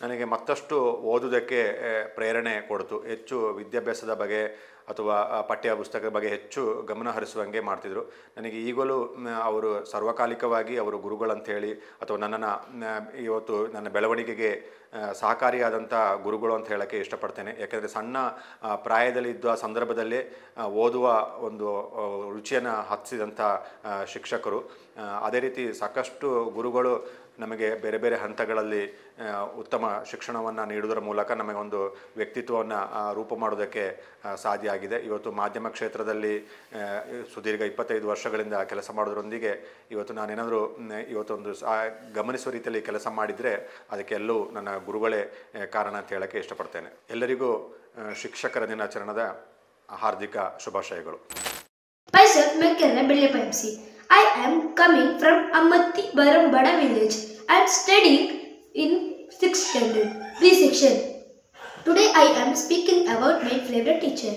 [SPEAKER 8] ನನಗೆ ಮತ್ತಷ್ಟು ಓದೋದಕ್ಕೆ ಪ್ರೇರಣೆ ಕೊಡ್ತು. ಹೆಚ್ಚು ವಿದ್ಯಾಭ್ಯಾಸದ ಬಗ್ಗೆ ಅಥವಾ ಪಠ್ಯ ಪುಸ್ತಕದ ಬಗ್ಗೆ ಹೆಚ್ಚು ಗಮನ ಹರಿಸುವಂಗೆ ಮಾಡ್ತಿದ್ರು. ನನಗೆ ಈಗಲೂ ಅವರು ಸರ್ವಕಾಲಿಕವಾಗಿ ಅವರು ಗುರುಗಳಂಥೇಳಿ ಅಥವಾ ನನ್ನನ್ನು ಇವತ್ತು ನನ್ನ ಬೆಳವಣಿಗೆಗೆ ಸಹಕಾರಿಯಾದಂಥ ಗುರುಗಳು ಅಂತ ಹೇಳೋಕ್ಕೆ ಇಷ್ಟಪಡ್ತೇನೆ. ಯಾಕೆಂದರೆ ಸಣ್ಣ ಪ್ರಾಯದಲ್ಲಿದ್ದ ಸಂದರ್ಭದಲ್ಲೇ ಓದುವ ಒಂದು ರುಚಿಯನ್ನು ಹತ್ತಿಸಿದಂಥ ಶಿಕ್ಷಕರು. ಅದೇ ರೀತಿ ಸಾಕಷ್ಟು ಗುರುಗಳು ನಮಗೆ ಬೇರೆ ಬೇರೆ ಹಂತಗಳಲ್ಲಿ ಉತ್ತಮ ಶಿಕ್ಷಣವನ್ನು ನೀಡುವುದರ ಮೂಲಕ ನಮಗೊಂದು ವ್ಯಕ್ತಿತ್ವವನ್ನು ರೂಪು ಮಾಡೋದಕ್ಕೆ ಸಾಧ್ಯ ಆಗಿದೆ. ಇವತ್ತು ಮಾಧ್ಯಮ ಕ್ಷೇತ್ರದಲ್ಲಿ ಸುದೀರ್ಘ 25 ವರ್ಷಗಳಿಂದ ಕೆಲಸ ಮಾಡೋದ್ರೊಂದಿಗೆ ಇವತ್ತು ನಾನೇನಾದರೂ ಇವತ್ತೊಂದು ಗಮನಿಸುವ ರೀತಿಯಲ್ಲಿ ಕೆಲಸ ಮಾಡಿದರೆ ಅದಕ್ಕೆಲ್ಲೂ ನನ್ನ ಗುರುಗಳೇ ಕಾರಣ ಅಂತ ಹೇಳೋಕ್ಕೆ ಇಷ್ಟಪಡ್ತೇನೆ. ಎಲ್ಲರಿಗೂ ಶಿಕ್ಷಕರ ದಿನಾಚರಣೆದ ಹಾರ್ದಿಕ ಶುಭಾಶಯಗಳು.
[SPEAKER 9] Myself, Mekana Bellepamsi. I am coming from Amatti Barambada village. I am studying in 6th standard, B section. Today I am speaking about my favorite teacher.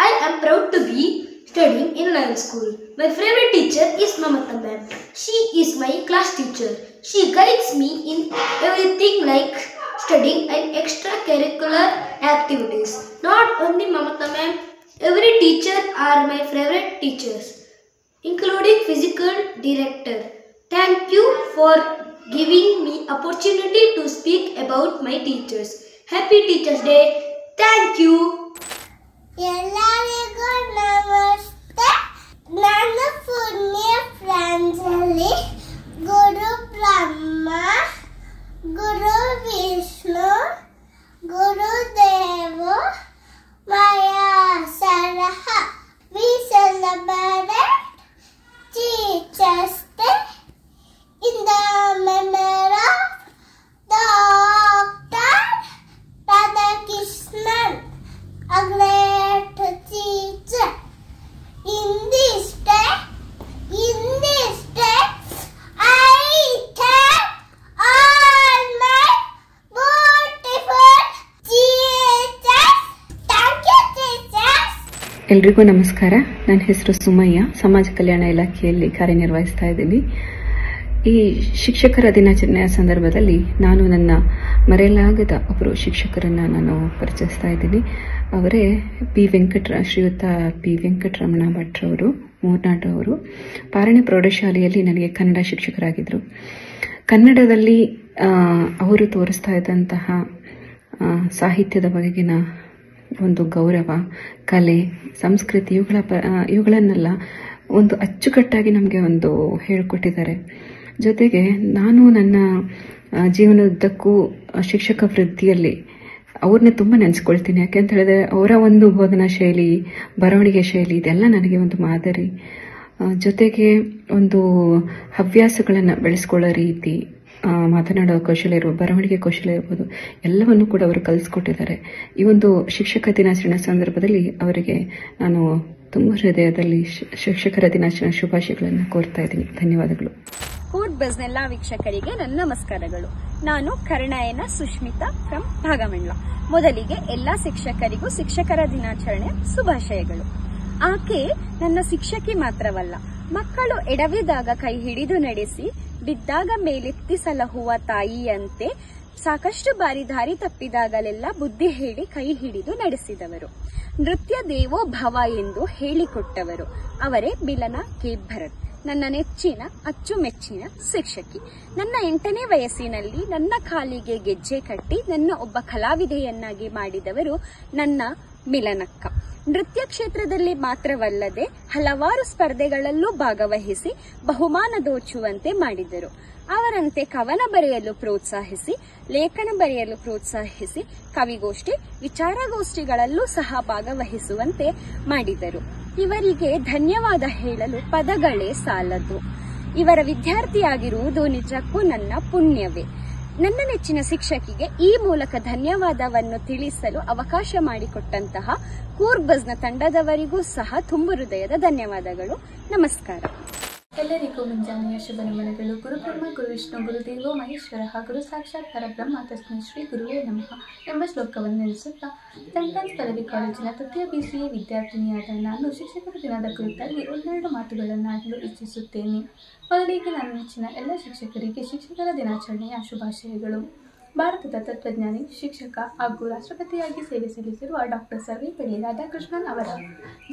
[SPEAKER 9] I am proud to be studying in Lion School. My favorite teacher is Mamata ma'am. She is my class teacher. She guides me in everything like studying and extracurricular activities. Not only Mamata ma'am, every teacher are my favorite teachers, including physical director. Thank you for giving me opportunity to speak about my teachers. Happy Teachers Day. Thank you.
[SPEAKER 10] ಎಲ್ಲರಿಗೂ ನಮಸ್ತೆ. ನನ್ನ ಪುಣ್ಯ ಫ್ರೆಂಡ್ಸಲ್ಲಿ ಗುರು ಬ್ರಹ್ಮ, ಗುರು ವಿಷ್ಣು, ಗುರುದೇವ, Mayasaraha. We celebrate Teachers Day in the memory of Dr.
[SPEAKER 11] ಎಲ್ರಿಗೂ ನಮಸ್ಕಾರ. ನನ್ನ ಹೆಸರು ಸುಮಯ್ಯ, ಸಮಾಜ ಕಲ್ಯಾಣ ಇಲಾಖೆಯಲ್ಲಿ ಕಾರ್ಯನಿರ್ವಹಿಸ್ತಾ ಇದ್ದೀನಿ. ಈ ಶಿಕ್ಷಕರ ದಿನಾಚರಣೆಯ ಸಂದರ್ಭದಲ್ಲಿ ನಾನು ನನ್ನ ಮರೆಯಲಾಗದ ಒಬ್ಬರು ಶಿಕ್ಷಕರನ್ನು ನಾನು ಪರಿಚಯಿಸ್ತಾ ಇದ್ದೀನಿ. ಅವರೇ ಶ್ರೀಯುತ ಪಿ ವೆಂಕಟರಮಣ ಭಟ್ರವರು, ಮೂರ್ನಾಡವರು. ಪಾರಣೆ ಪ್ರೌಢಶಾಲೆಯಲ್ಲಿ ನನಗೆ ಕನ್ನಡ ಶಿಕ್ಷಕರಾಗಿದ್ದರು. ಕನ್ನಡದಲ್ಲಿ ಅವರು ತೋರಿಸ್ತಾ ಇದ್ದಂತಹ ಸಾಹಿತ್ಯದ ಬಗೆಗಿನ ಒಂದು ಗೌರವ, ಕಲೆ, ಸಂಸ್ಕೃತಿ ಇವುಗಳನ್ನೆಲ್ಲ ಒಂದು ಅಚ್ಚುಕಟ್ಟಾಗಿ ನಮಗೆ ಒಂದು ಹೇಳಿಕೊಟ್ಟಿದ್ದಾರೆ. ಜೊತೆಗೆ ನಾನು ನನ್ನ ಜೀವನದುದ್ದಕ್ಕೂ ಶಿಕ್ಷಕ ವೃತ್ತಿಯಲ್ಲಿ ಅವ್ರನ್ನ ತುಂಬ ನೆನೆಸ್ಕೊಳ್ತೀನಿ. ಯಾಕೆಂತ ಹೇಳಿದ್ರೆ ಅವರ ಒಂದು ಬೋಧನಾ ಶೈಲಿ, ಬರವಣಿಗೆ ಶೈಲಿ ಇದೆಲ್ಲ ನನಗೆ ಒಂದು ಮಾದರಿ. ಜೊತೆಗೆ ಒಂದು ಹವ್ಯಾಸಗಳನ್ನು ಬೆಳೆಸ್ಕೊಳ್ಳೋ ರೀತಿ, ಮಾತನಾಡೋ ಕೌಶಲ್ಯ ಇರ್ಬೋದು, ಬರವಣಿಗೆ ಕೌಶಲ್ಯ ಇರ್ಬೋದು, ಎಲ್ಲವನ್ನು ಕೂಡ ಅವರು ಕಲಿಸ್ಕೊಟ್ಟಿದ್ದಾರೆ. ಈ ಒಂದು ಶಿಕ್ಷಕ ದಿನಾಚರಣೆ ಸಂದರ್ಭದಲ್ಲಿ ಅವರಿಗೆ ನಾನು ತುಂಬ ಹೃದಯದಲ್ಲಿ ಶಿಕ್ಷಕರ ದಿನಾಚರಣೆ ಶುಭಾಶಯಗಳನ್ನು ಕೋರ್ತಾ ಇದ್ದೀನಿ. ಧನ್ಯವಾದಗಳು.
[SPEAKER 12] ಕೂರ್ಗ್ ಬಜ್ನ ಎಲ್ಲ ವೀಕ್ಷಕರಿಗೆ ನನ್ನ ನಮಸ್ಕಾರಗಳು. ನಾನು ಕರ್ಣಾಯನ ಸುಷ್ಮಿತಾ ಫ್ರಮ್ ಭಾಗಮಂಡಲ. ಮೊದಲಿಗೆ ಎಲ್ಲಾ ಶಿಕ್ಷಕರಿಗೂ ಶಿಕ್ಷಕರ ದಿನಾಚರಣೆ ಶುಭಾಶಯಗಳು. ಆಕೆ ನನ್ನ ಶಿಕ್ಷಕಿ ಮಾತ್ರವಲ್ಲ, ಮಕ್ಕಳು ಎಡವಿದಾಗ ಕೈ ಹಿಡಿದು ನಡೆಸಿ, ಬಿದ್ದಾಗ ಮೇಲೆತ್ತಿ ಸಲಹುವ ತಾಯಿಯಂತೆ ಸಾಕಷ್ಟು ಬಾರಿ ದಾರಿ ತಪ್ಪಿದಾಗಲೆಲ್ಲ ಬುದ್ಧಿ ಹೇಳಿ ಕೈ ಹಿಡಿದು ನಡೆಸಿದವರು. ನೃತ್ಯ ದೇವೋ ಭವ ಎಂದು ಹೇಳಿಕೊಟ್ಟವರು. ಅವರೇ ಬಿಲನ ಕೆ ಭರತ್, ನನ್ನ ನೆಚ್ಚಿನ ಅಚ್ಚುಮೆಚ್ಚಿನ ಶಿಕ್ಷಕಿ. ನನ್ನ 8ನೇ ವಯಸ್ಸಿನಲ್ಲಿ ನನ್ನ ಕಾಲಿಗೆ ಗೆಜ್ಜೆ ಕಟ್ಟಿ ನನ್ನ ಒಬ್ಬ ಕಲಾವಿದೆಯನ್ನಾಗಿ ಮಾಡಿದವರು ನನ್ನ ಮಿಲನಕ್ಕ. ನೃತ್ಯ ಕ್ಷೇತ್ರದಲ್ಲಿ ಮಾತ್ರವಲ್ಲದೆ ಹಲವಾರು ಸ್ಪರ್ಧೆಗಳಲ್ಲೂ ಭಾಗವಹಿಸಿ ಬಹುಮಾನ ದೋಚುವಂತೆ ಮಾಡಿದರು. ಅವರಂತೆ ಕವನ ಬರೆಯಲು ಪ್ರೋತ್ಸಾಹಿಸಿ, ಲೇಖನ ಬರೆಯಲು ಪ್ರೋತ್ಸಾಹಿಸಿ, ಕವಿಗೋಷ್ಠಿ, ವಿಚಾರಗೋಷ್ಠಿಗಳಲ್ಲೂ ಸಹ ಭಾಗವಹಿಸುವಂತೆ ಮಾಡಿದರು. ಇವರಿಗೆ ಧನ್ಯವಾದ ಹೇಳಲು ಪದಗಳೇ ಸಾಲದು. ಇವರ ವಿದ್ಯಾರ್ಥಿಯಾಗಿರುವುದು ನಿಜಕ್ಕೂ ನನ್ನ ಪುಣ್ಯವೇ. ನನ್ನ ನೆಚ್ಚಿನ ಶಿಕ್ಷಕಿಗೆ ಈ ಮೂಲಕ ಧನ್ಯವಾದವನ್ನು ತಿಳಿಸಲು ಅವಕಾಶ ಮಾಡಿಕೊಟ್ಟಂತಹ ಕೂರ್ಗ್ ಬಜ್ನ ತಂಡದವರಿಗೂ ಸಹ ತುಂಬು ಹೃದಯದ ಧನ್ಯವಾದಗಳು. ನಮಸ್ಕಾರ.
[SPEAKER 13] ಎಲ್ಲರಿಗೂ ಮುಂಜಾನೆಯ ಶುಭ ನಮನಗಳು. ಗುರುಬ್ರಹ್ಮ ಗುರುವಿಷ್ಣು ಗುರುದೇವೋ ಮಹೇಶ್ವರ ಗುರು ಸಾಕ್ಷಾತ್ ಪರಬ್ರಹ್ಮ ತಸ್ಮೈ ಶ್ರೀ ಗುರುವೇ ನಮಃ ಎಂಬ ಶ್ಲೋಕವನ್ನು ನೆನೆಸುತ್ತಾ ಸೆಂಟೆನ್ಸ್ ಪದವಿ ಕಾಲೇಜಿನ ತೃತೀಯ BCA ವಿದ್ಯಾರ್ಥಿನಿಯಾದ ನಾನು ಶಿಕ್ಷಕರ ದಿನದ ಕುರಿತಾಗಿ ಒಂದೆರಡು ಮಾತುಗಳನ್ನಾಡಲು ಇಚ್ಛಿಸುತ್ತೇನೆ. ಮೊದಲಿಗೆ ನನ್ನ ನೆಚ್ಚಿನ ಎಲ್ಲ ಶಿಕ್ಷಕರಿಗೆ ಶಿಕ್ಷಕರ ದಿನಾಚರಣೆಯ ಶುಭಾಶಯಗಳು. ಭಾರತದ ತತ್ವಜ್ಞಾನಿ, ಶಿಕ್ಷಕ ಹಾಗೂ ರಾಷ್ಟ್ರಪತಿಯಾಗಿ ಸೇವೆ ಸಲ್ಲಿಸಿರುವ ಡಾಕ್ಟರ್ ಸರ್ವೇಪಲ್ಲಿ ರಾಧಾಕೃಷ್ಣನ್ ಅವರ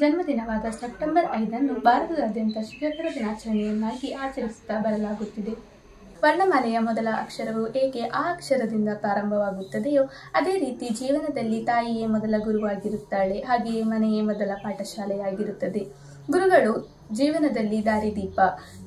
[SPEAKER 13] ಜನ್ಮದಿನವಾದ ಸೆಪ್ಟೆಂಬರ್ 5 ಭಾರತದಾದ್ಯಂತ ಶಿಕ್ಷಕರ ದಿನಾಚರಣೆಯನ್ನಾಗಿ ಆಚರಿಸುತ್ತಾ ಬರಲಾಗುತ್ತಿದೆ. ವರ್ಣಮಾಲೆಯ ಮೊದಲ ಅಕ್ಷರವು ಹೇಗೆ ಆ ಅಕ್ಷರದಿಂದ ಪ್ರಾರಂಭವಾಗುತ್ತದೆಯೋ ಅದೇ ರೀತಿ ಜೀವನದಲ್ಲಿ ತಾಯಿಯೇ ಮೊದಲ ಗುರುವಾಗಿರುತ್ತಾಳೆ, ಹಾಗೆಯೇ ಮನೆಯೇ ಮೊದಲ ಪಾಠಶಾಲೆಯಾಗಿರುತ್ತದೆ. ಗುರುಗಳು ಜೀವನದಲ್ಲಿ ದಾರಿದೀಪ.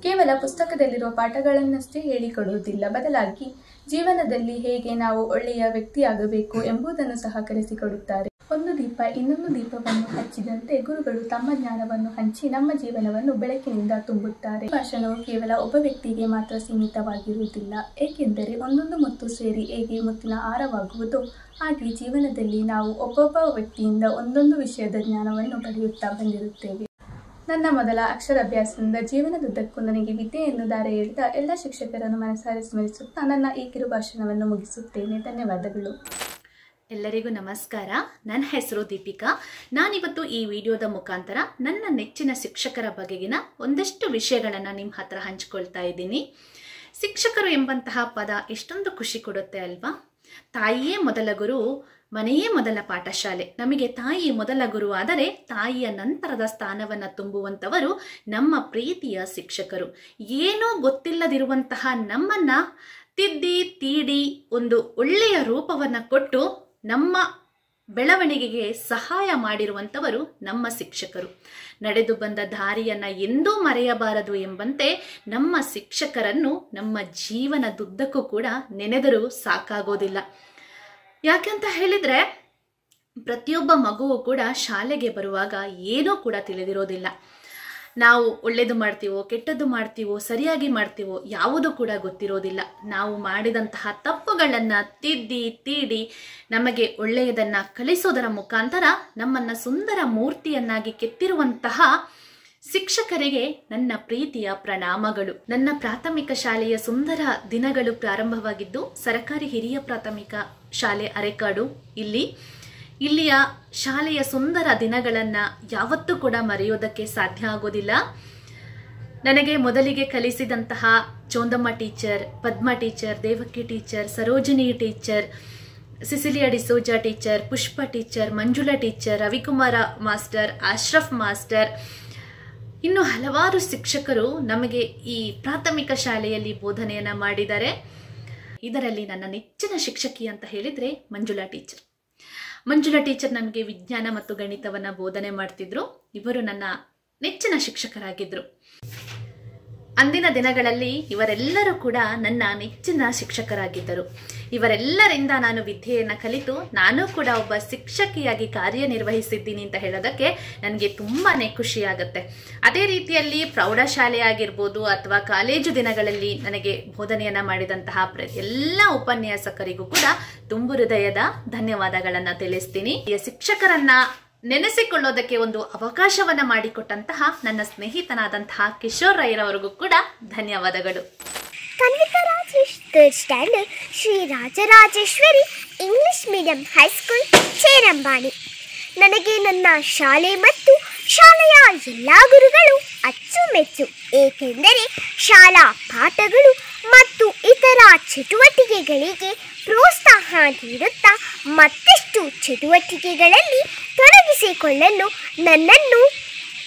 [SPEAKER 13] ಕೇವಲ ಪುಸ್ತಕದಲ್ಲಿರುವ ಪಾಠಗಳನ್ನಷ್ಟೇ ಹೇಳಿಕೊಡುವುದಿಲ್ಲ, ಬದಲಾಗಿ ಜೀವನದಲ್ಲಿ ಹೇಗೆ ನಾವು ಒಳ್ಳೆಯ ವ್ಯಕ್ತಿಯಾಗಬೇಕು ಎಂಬುದನ್ನು ಸಹ ಕಲಿಸಿಕೊಡುತ್ತಾರೆ. ಒಂದು ದೀಪ ಇನ್ನೊಂದು ದೀಪವನ್ನು ಹಚ್ಚಿದಂತೆ ಗುರುಗಳು ತಮ್ಮ ಜ್ಞಾನವನ್ನು ಹಂಚಿ ನಮ್ಮ ಜೀವನವನ್ನು ಬೆಳಕಿನಿಂದ ತುಂಬುತ್ತಾರೆ. ಭಾಷಣವು ಕೇವಲ ಒಬ್ಬ ವ್ಯಕ್ತಿಗೆ ಮಾತ್ರ ಸೀಮಿತವಾಗಿರುವುದಿಲ್ಲ, ಏಕೆಂದರೆ ಒಂದೊಂದು ಮುತ್ತು ಸೇರಿ ಹೇಗೆ ಮುತ್ತಿನ ಹಾರವಾಗುವುದೋ ಹಾಗೆ ಜೀವನದಲ್ಲಿ ನಾವು ಒಬ್ಬೊಬ್ಬ ವ್ಯಕ್ತಿಯಿಂದ ಒಂದೊಂದು ವಿಷಯದ ಜ್ಞಾನವನ್ನು ಪಡೆಯುತ್ತಾ ಬಂದಿರುತ್ತೇವೆ. ನನ್ನ ಮೊದಲ ಅಕ್ಷರಾಭ್ಯಾಸದಿಂದ ಜೀವನದುದ್ದಕ್ಕೂ ನನಗೆ ವಿದ್ಯೆಯನ್ನು ದಾರಿ ಎಳೆದ ಎಲ್ಲ ಶಿಕ್ಷಕರನ್ನು ಮನಸಾರೆ ಸ್ಮರಿಸುತ್ತಾ ನನ್ನ ಈ ಕಿರು ಭಾಷಣವನ್ನು ಮುಗಿಸುತ್ತೇನೆ. ಧನ್ಯವಾದಗಳು.
[SPEAKER 14] ಎಲ್ಲರಿಗೂ ನಮಸ್ಕಾರ. ನನ್ನ ಹೆಸರು ದೀಪಿಕಾ. ನಾನಿವತ್ತು ಈ ವಿಡಿಯೋದ ಮುಖಾಂತರ ನನ್ನ ನೆಚ್ಚಿನ ಶಿಕ್ಷಕರ ಬಗೆಗಿನ ಒಂದಷ್ಟು ವಿಷಯಗಳನ್ನು ನಿಮ್ಮ ಹತ್ರ ಹಂಚಿಕೊಳ್ತಾ ಇದ್ದೀನಿ. ಶಿಕ್ಷಕರು ಎಂಬಂತಹ ಪದ ಎಷ್ಟೊಂದು ಖುಷಿ ಕೊಡುತ್ತೆ ಅಲ್ವಾ? ತಾಯಿಯೇ ಮೊದಲ ಗುರು, ಮನೆಯೇ ಮೊದಲ ಪಾಠಶಾಲೆ. ನಮಗೆ ತಾಯಿ ಮೊದಲ ಗುರು ಆದರೆ ತಾಯಿಯ ನಂತರದ ಸ್ಥಾನವನ್ನು ತುಂಬುವಂಥವರು ನಮ್ಮ ಪ್ರೀತಿಯ ಶಿಕ್ಷಕರು. ಏನೋ ಗೊತ್ತಿಲ್ಲದಿರುವಂತಹ ನಮ್ಮನ್ನು ತಿದ್ದಿ ತೀಡಿ ಒಂದು ಒಳ್ಳೆಯ ರೂಪವನ್ನು ಕೊಟ್ಟು ನಮ್ಮ ಬೆಳವಣಿಗೆಗೆ ಸಹಾಯ ಮಾಡಿರುವಂಥವರು ನಮ್ಮ ಶಿಕ್ಷಕರು. ನಡೆದು ಬಂದ ದಾರಿಯನ್ನು ಎಂದೂ ಮರೆಯಬಾರದು ಎಂಬಂತೆ ನಮ್ಮ ಶಿಕ್ಷಕರನ್ನು ನಮ್ಮ ಜೀವನದುದ್ದಕ್ಕೂ ಕೂಡ ನೆನೆದರೂ ಸಾಕಾಗೋದಿಲ್ಲ. ಯಾಕೆಂತ ಹೇಳಿದರೆ ಪ್ರತಿಯೊಬ್ಬ ಮಗುವು ಕೂಡ ಶಾಲೆಗೆ ಬರುವಾಗ ಏನೂ ಕೂಡ ತಿಳಿದಿರೋದಿಲ್ಲ. ನಾವು ಒಳ್ಳೆಯದು ಮಾಡ್ತೀವೋ ಕೆಟ್ಟದ್ದು ಮಾಡ್ತೀವೋ ಸರಿಯಾಗಿ ಮಾಡ್ತೀವೋ ಯಾವುದೂ ಕೂಡ ಗೊತ್ತಿರೋದಿಲ್ಲ. ನಾವು ಮಾಡಿದಂತಹ ತಪ್ಪುಗಳನ್ನು ತಿದ್ದಿ ತೀಡಿ ನಮಗೆ ಒಳ್ಳೆಯದನ್ನು ಕಲಿಸೋದರ ಮುಖಾಂತರ ನಮ್ಮನ್ನು ಸುಂದರ ಮೂರ್ತಿಯನ್ನಾಗಿ ಕೆತ್ತಿರುವಂತಹ ಶಿಕ್ಷಕರಿಗೆ ನನ್ನ ಪ್ರೀತಿಯ ಪ್ರಣಾಮಗಳು. ನನ್ನ ಪ್ರಾಥಮಿಕ ಶಾಲೆಯ ಸುಂದರ ದಿನಗಳು ಪ್ರಾರಂಭವಾಗಿದ್ದು ಸರ್ಕಾರಿ ಹಿರಿಯ ಪ್ರಾಥಮಿಕ ಶಾಲೆ ಅರೆಕಾಡು. ಇಲ್ಲಿ ಇಲ್ಲಿಯ ಶಾಲೆಯ ಸುಂದರ ದಿನಗಳನ್ನು ಯಾವತ್ತೂ ಕೂಡ ಮರೆಯೋದಕ್ಕೆ ಸಾಧ್ಯ ಆಗೋದಿಲ್ಲ. ನನಗೆ ಮೊದಲಿಗೆ ಕಲಿಸಿದಂತಹ Chondamma teacher, Padma teacher, Devaki teacher, Sarojini teacher, Cecilia D'Souza teacher, Pushpa teacher, Manjula teacher, Ravikumar master, Ashraf master, ಇನ್ನು ಹಲವಾರು ಶಿಕ್ಷಕರು ನಮಗೆ ಈ ಪ್ರಾಥಮಿಕ ಶಾಲೆಯಲ್ಲಿ ಬೋಧನೆಯನ್ನು ಮಾಡಿದ್ದಾರೆ. ಇದರಲ್ಲಿ ನನ್ನ ನೆಚ್ಚಿನ ಶಿಕ್ಷಕಿ ಅಂತ ಹೇಳಿದರೆ ಮಂಜುಳಾ ಟೀಚರ್. ಮಂಜುಳಾ ಟೀಚರ್ ನಮಗೆ ವಿಜ್ಞಾನ ಮತ್ತು ಗಣಿತವನ್ನು ಬೋಧನೆ ಮಾಡ್ತಿದ್ರು. ಇವರು ನನ್ನ ನೆಚ್ಚಿನ ಶಿಕ್ಷಕರಾಗಿದ್ದರು. ಅಂದಿನ ದಿನಗಳಲ್ಲಿ ಇವರೆಲ್ಲರೂ ಕೂಡ ನನ್ನ ನೆಚ್ಚಿನ ಶಿಕ್ಷಕರಾಗಿದ್ದರು. ಇವರೆಲ್ಲರಿಂದ ನಾನು ವಿದ್ಯೆಯನ್ನು ಕಲಿತು ನಾನು ಕೂಡ ಒಬ್ಬ ಶಿಕ್ಷಕಿಯಾಗಿ ಕಾರ್ಯನಿರ್ವಹಿಸಿದ್ದೀನಿ ಅಂತ ಹೇಳೋದಕ್ಕೆ ನನಗೆ ತುಂಬಾ ಖುಷಿಯಾಗುತ್ತೆ. ಅದೇ ರೀತಿಯಲ್ಲಿ ಪ್ರೌಢಶಾಲೆ ಆಗಿರ್ಬೋದು ಅಥವಾ ಕಾಲೇಜು ದಿನಗಳಲ್ಲಿ ನನಗೆ ಬೋಧನೆಯನ್ನು ಮಾಡಿದಂತಹ ಎಲ್ಲ ಉಪನ್ಯಾಸಕರಿಗೂ ಕೂಡ ತುಂಬು ಹೃದಯದ ಧನ್ಯವಾದಗಳನ್ನು ತಿಳಿಸ್ತೀನಿ. ಈ ಶಿಕ್ಷಕರನ್ನ ನೆನೆಸಿಕೊಳ್ಳೋದಕ್ಕೆ ಒಂದು ಅವಕಾಶವನ್ನು ಮಾಡಿಕೊಟ್ಟಂತಹ ನನ್ನ ಸ್ನೇಹಿತನಾದಂತಹ ಕಿಶೋರ್ ರೈರವರಿಗೂ ಕೂಡ ಧನ್ಯವಾದಗಳು.
[SPEAKER 10] Kanvika Rajesh, 3rd standard, Shri Rajarajeshwari English medium high school, Cherambani. ನನಗೆ ನನ್ನ ಶಾಲೆ ಮತ್ತು ಶಾಲೆಯ ಎಲ್ಲ ಗುರುಗಳು ಅಚ್ಚುಮೆಚ್ಚು. ಏಕೆಂದರೆ ಶಾಲಾ ಪಾಠಗಳು ಮತ್ತು ಇತರ ಚಟುವಟಿಕೆಗಳಿಗೆ ಪ್ರೋತ್ಸಾಹ ನೀಡುತ್ತಾ ಮತ್ತಷ್ಟು ಚಟುವಟಿಕೆಗಳಲ್ಲಿ ತೊಡಗಿಸಿಕೊಳ್ಳಲು ನನ್ನನ್ನು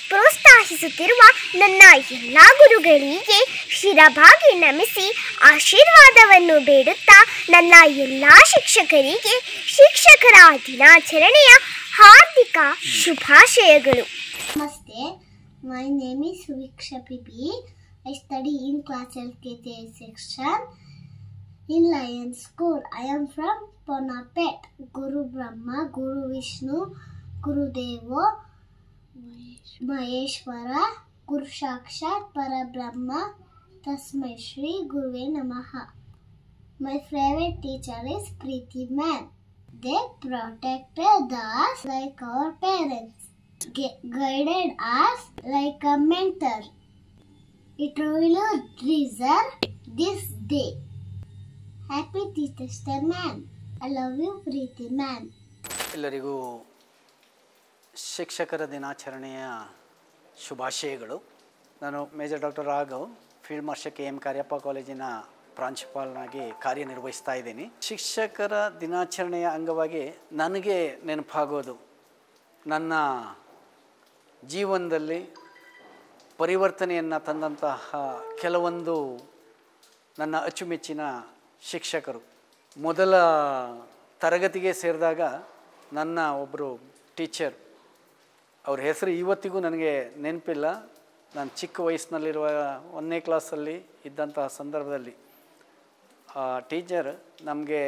[SPEAKER 10] ಪ್ರೋತ್ಸಾಹಿಸುತ್ತಿರುವ ನನ್ನ ಎಲ್ಲ ಗುರುಗಳಿಗೆ ಶಿರಬಾಗಿ ನಮಿಸಿ ಆಶೀರ್ವಾದವನ್ನು ಬೇಡುತ್ತಾ ನನ್ನ ಎಲ್ಲ ಶಿಕ್ಷಕರಿಗೆ ಶಿಕ್ಷಕರ ದಿನಾಚರಣೆಯ ಹಾರ್ದಿಕ ಶುಭಾಶಯಗಳು.
[SPEAKER 15] ನಮಸ್ತೆ, my name is Suviksha Pipi. I study in class LKG section in Lions School. I am from Ponapet. Guru Brahma, Guru Vishnu, Guru Devo Maheshwara, Guru Sakshat Parabrahma, Tasmai Shri Guruve Namaha. My favorite teacher is Preeti Ma'am. They protected us like our parents, guided us like a mentor. It will deserve this day. Happy Teachers Day, ma'am. I love you, Preeti ma'am.
[SPEAKER 16] ಎಲ್ಲರಿಗೂ ಶಿಕ್ಷಕರ ದಿನಾಚರಣೆಯ ಶುಭಾಶಯಗಳು. ನಾನು major doctor Raghav, field marshal KM Cariappa ಕಾಲೇಜಿನ ಪ್ರಾಂಶುಪಾಲನಾಗಿ ಕಾರ್ಯನಿರ್ವಹಿಸ್ತಾ ಇದ್ದೀನಿ. ಶಿಕ್ಷಕರ ದಿನಾಚರಣೆಯ ಅಂಗವಾಗಿ ನನಗೆ ನೆನಪಾಗೋದು ನನ್ನ ಜೀವನದಲ್ಲಿ ಪರಿವರ್ತನೆಯನ್ನು ತಂದಂತಹ ಕೆಲವೊಂದು ನನ್ನ ಅಚ್ಚುಮೆಚ್ಚಿನ ಶಿಕ್ಷಕರು. ಮೊದಲ ತರಗತಿಗೆ ಸೇರಿದಾಗ ನನ್ನ ಒಬ್ಬರು ಟೀಚರ್, ಅವ್ರ ಹೆಸರು ಇವತ್ತಿಗೂ ನನಗೆ ನೆನಪಿಲ್ಲ. ನಾನು ಚಿಕ್ಕ ವಯಸ್ಸಿನಲ್ಲಿರುವ 1ನೇ ಕ್ಲಾಸಲ್ಲಿ ಇದ್ದಂತಹ ಸಂದರ್ಭದಲ್ಲಿ ಆ ಟೀಚರ್ ನಮಗೆ